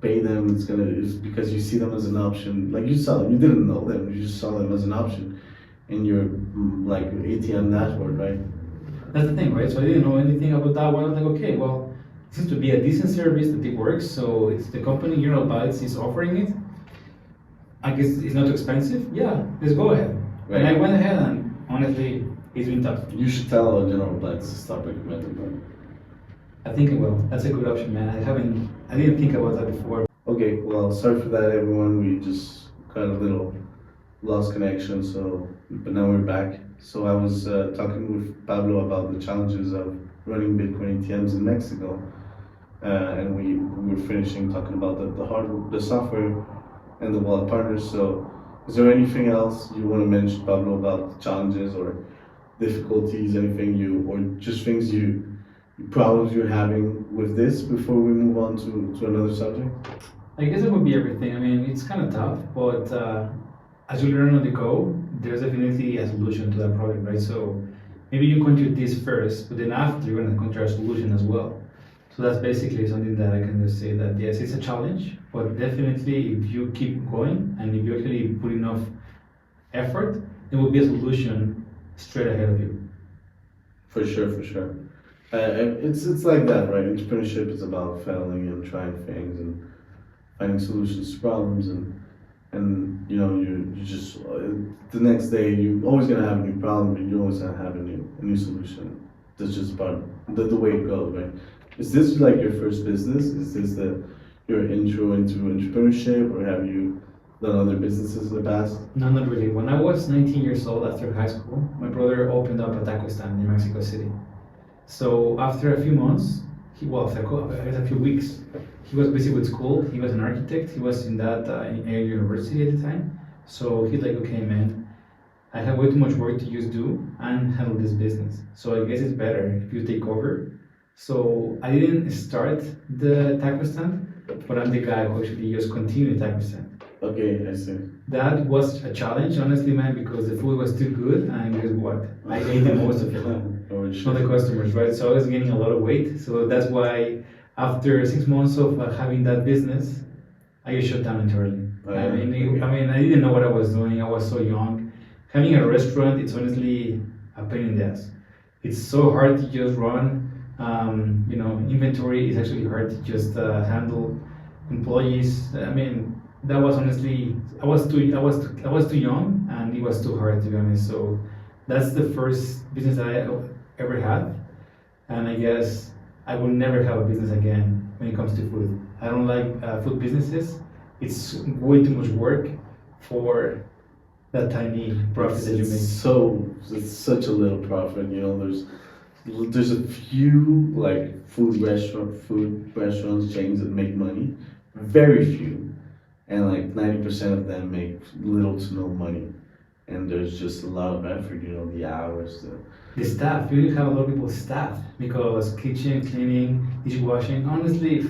pay them is because you see them as an option. Like you saw them, you didn't know them, you just saw them as an option in your like ATM dashboard, right? that's the thing, right? So I didn't know anything about that one. I was like, okay, well, it seems to be a decent service that it works. So it's the company General Bytes is offering it. I guess it's not too expensive. Yeah, let's go ahead. And I Right. went ahead, and honestly, it's been tough. You should tell our general plans to stop recommending them. I think it will. That's a good option, man. I didn't think about that before. Okay, well, sorry for that, everyone. We just got a little lost connection, so but now we're back. So I was talking with Pablo about the challenges of running Bitcoin ATMs in Mexico, and we were finishing talking about the hardware, the software, and the wallet partners. So, is there anything else you want to mention, Pablo, about challenges or difficulties, anything or just things problems you're having with this before we move on to another subject? I guess it would be everything. I mean, it's kind of tough, but as you learn on the go, there's definitely a solution to that problem, right? So maybe you encounter this first, but then after you're going to encounter a solution as well. So that's basically something that I can just say that yes, it's a challenge, but definitely if you keep going and if you actually put enough effort, there will be a solution straight ahead of you. For sure, for sure. It's like that, right? Entrepreneurship is about failing and trying things and finding solutions to problems and you just the next day you're always gonna have a new problem, but you're always gonna have a new solution. That's just part of the way it goes, right? Is this like your first business? Is this your intro into entrepreneurship, or have you done other businesses in the past? No, not really. When I was 19 years old after high school, my brother opened up a taco stand in Mexico City. So after a few months, I guess a few weeks, he was busy with school. He was an architect. He was in that in a university at the time. So he's like, okay, man, I have way too much work to just do and handle this business. So I guess it's better if you take over. So I didn't start the taco stand, but I'm the guy who actually just continued the taco stand. Okay, I see. That was a challenge, honestly, man, because the food was too good, and guess what? I ate the most of it. Oh, Not the customers, right? So I was gaining a lot of weight. So that's why, after 6 months of having that business, I just shut down entirely. I didn't know what I was doing. I was so young. Having a restaurant, it's honestly a pain in the ass. It's so hard to just run. Inventory is actually hard to just handle. Employees. That was honestly, I was too young, and it was too hard, to be honest. So that's the first business that I ever had, and I guess I will never have a business again when it comes to food. I don't like food businesses. It's way too much work for that tiny profit that you make. So it's such a little profit. There's a few like food restaurants chains that make money, very few, and like 90% of them make little to no money. And there's just a lot of effort, the hours. The staff, you need to have a lot of people staff because kitchen, cleaning, dishwashing, honestly,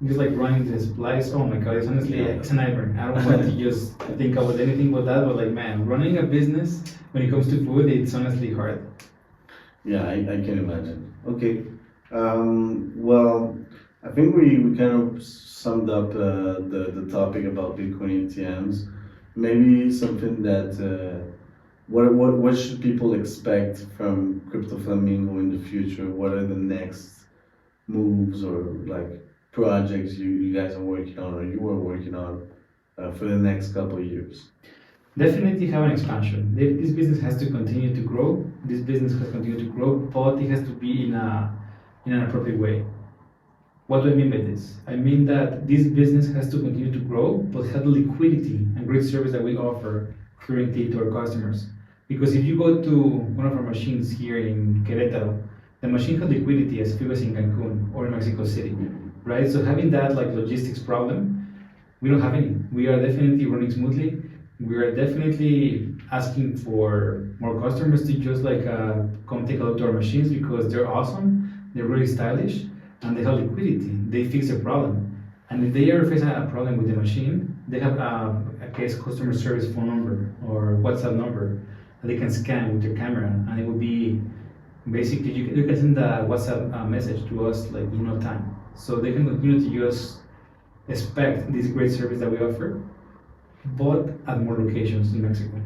just like running this place, oh my god, it's a nightmare. I don't want to just think about anything but that, but like, man, running a business when it comes to food, it's honestly hard. Yeah, I can imagine. Okay. Well, I think we kind of summed up the topic about Bitcoin ATMs. Maybe something that what should people expect from Crypto Flamingo in the future? What are the next moves or like projects you guys are working on or you are working on for the next couple of years? Definitely have an expansion. This business has to continue to grow. This business has to continue to grow, but it has to be in an appropriate way. What do I mean by this? I mean that this business has to continue to grow, but have the liquidity and great service that we offer currently to our customers. Because if you go to one of our machines here in Querétaro, the machine has liquidity as if it was in Cancun or in Mexico City, right? So having that like logistics problem, we don't have any. We are definitely running smoothly. We are definitely asking for more customers to just come take a look at our machines because they're awesome, they're really stylish, and they have liquidity. They fix the problem. And if they ever face a problem with the machine, they have a case customer service phone number or WhatsApp number that they can scan with their camera, and it will be Basically, you can send a WhatsApp message to us like in no time. So they can continue to just expect this great service that we offer, but at more locations in Mexico.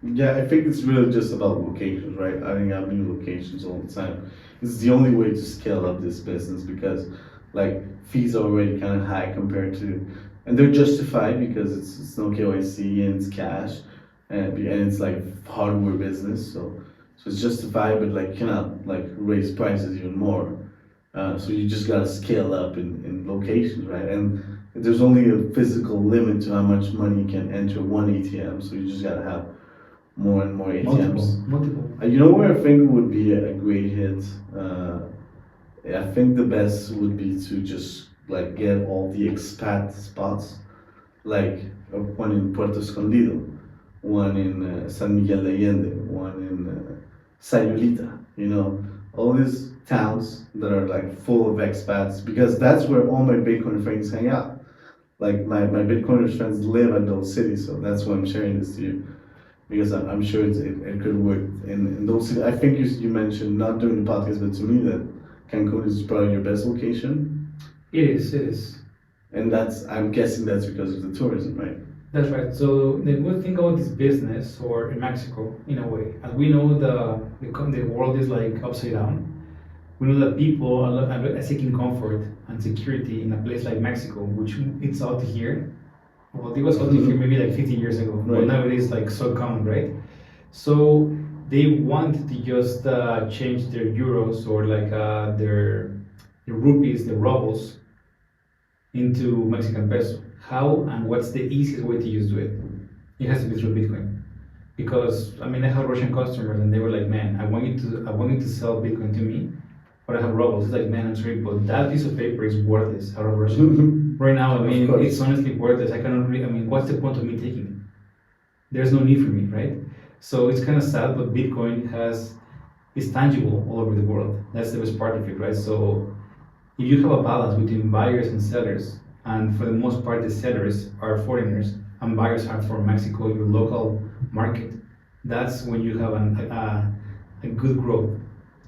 Yeah, I think it's really just about locations, right? Adding up new locations all the time. It's the only way to scale up this business because, like, fees are already kind of high compared to, and they're justified because it's no KYC and it's cash, and it's like hardware business, so it's justified, but like cannot like raise prices even more. So you just gotta scale up in locations, right? And there's only a physical limit to how much money you can enter one ATM, so you just gotta have more and more ATMs. Multiple. You know where I think would be a great hit? I think the best would be to just like get all the expat spots, like one in Puerto Escondido, one in San Miguel de Allende, one in Sayulita, all these towns that are like full of expats because that's where all my Bitcoin friends hang out. Like my Bitcoiners friends live at those cities, so that's why I'm sharing this to you because I'm sure it could work in those cities. I think you mentioned not during the podcast, but to me that Cancun is probably your best location, It is, it is. and I'm guessing that's because of the tourism, right? That's right. So the good thing about this business, or in Mexico, in a way, as we know the world is like upside down. We know that people are seeking comfort and security in a place like Mexico, which it's out here. Well, it was out here maybe like 50 years ago, but Right. now it is like so common, right? So they want to just change their euros or like their rupees, their rubles, into Mexican peso. How and what's the easiest way to do it? It has to be through Bitcoin. Because I mean, I have Russian customers and they were like, "Man, I want you to sell Bitcoin to me, but I have rubles." It's like, "Man, I'm sorry, but that piece of paper is worthless out of Russia right now. I mean, course. it's honestly worthless. I cannot really. I mean, what's the point of me taking it? There's no need for me, right?" So it's kind of sad, but Bitcoin is tangible all over the world. That's the best part of it, right? So if you have a balance between buyers and sellers, and for the most part the sellers are foreigners and buyers are from Mexico, your local market, that's when you have a good growth.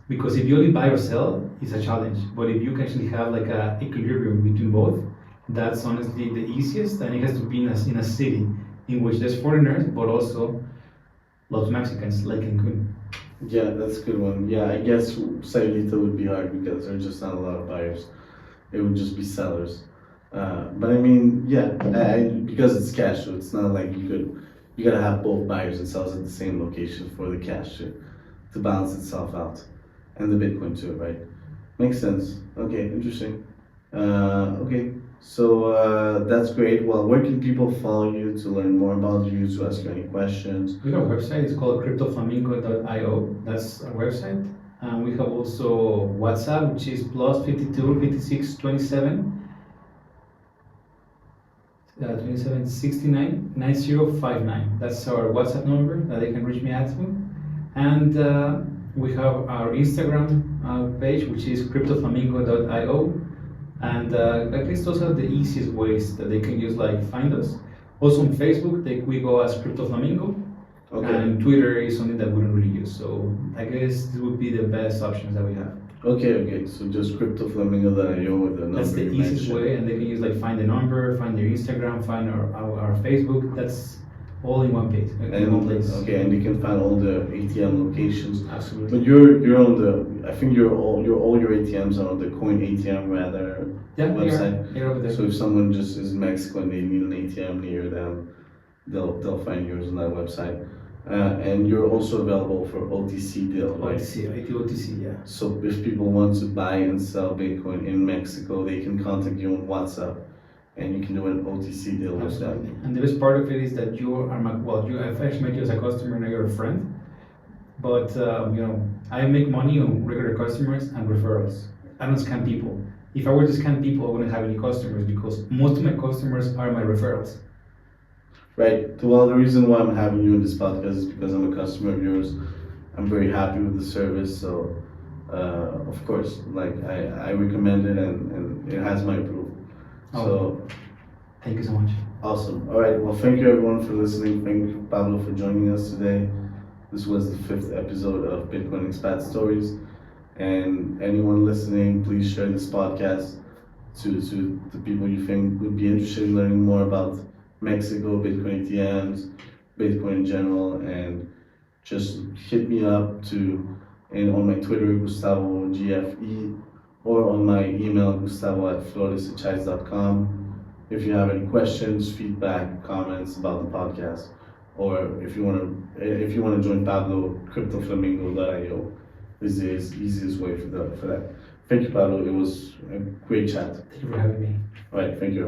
Because if you only buy or sell, it's a challenge. But if you can actually have like a equilibrium between both, that's honestly the easiest, and it has to be in a city in which there's foreigners, but also lots of Mexicans, like Cancun. Yeah, that's a good one. Yeah, I guess Sayulita would be hard because there's just not a lot of buyers. It would just be sellers. But I mean, yeah, because it's cash, so it's not like you gotta have both buyers and sellers at the same location for the cash to balance itself out. And the Bitcoin too, right? Makes sense. Okay, interesting. Okay, so that's great. Well, where can people follow you to learn more about you, to ask you any questions? We have a website, it's called cryptoflamingo.io. That's our website. And we have also WhatsApp, which is plus 52 56 27 27 69 9059. That's our WhatsApp number that they can reach me at to. And we have our Instagram page, which is cryptoflamingo.io. And at least those are the easiest ways that they can use, like find us. Also on Facebook, we go as Crypto Flamingo. Okay. And Twitter is something that we don't really use. So I guess this would be the best options that we have. Okay. So just cryptoflamingo.io with the number. That's the you easiest mentioned. way, and they can use like find the number, find their Instagram, find our Facebook. That's all in one page, in one place. Okay, and you can find all the ATM locations. Absolutely. But you're on the. I think all your ATMs are on the Coin ATM rather Yeah, website. they're over there. So if someone just is in Mexico and they need an ATM near them, they'll find yours on that website. And you're also available for OTC deal, right? OTC, yeah. So if people want to buy and sell Bitcoin in Mexico, they can contact you on WhatsApp, and you can do an OTC deal with Absolutely. them. And the best part of it is that you are I've actually met you as a customer, now you're a friend. But I make money on regular customers and referrals. I don't scam people. If I were to scam people, I wouldn't have any customers because most of my customers are my referrals. Right. Well, the reason why I'm having you in this podcast is because I'm a customer of yours. I'm very happy with the service, so of course, like I recommend it, and it has my approval. So thank you so much. awesome. All right. Well, thank you everyone for listening. Thank you, Pablo, for joining us today. This was the 5th episode of Bitcoin Expat Stories. And anyone listening, please share this podcast to the people you think would be interested in learning more about Mexico, Bitcoin ATMs, Bitcoin in general, and just hit me up on my Twitter, Gustavo GFE, or on my email, gustavo@floresachais.com. If you have any questions, feedback, comments about the podcast, or if you want to join Pablo, cryptoflamingo.io is the easiest way for that. Thank you, Pablo. It was a great chat. Thank you for having me. All right, thank you.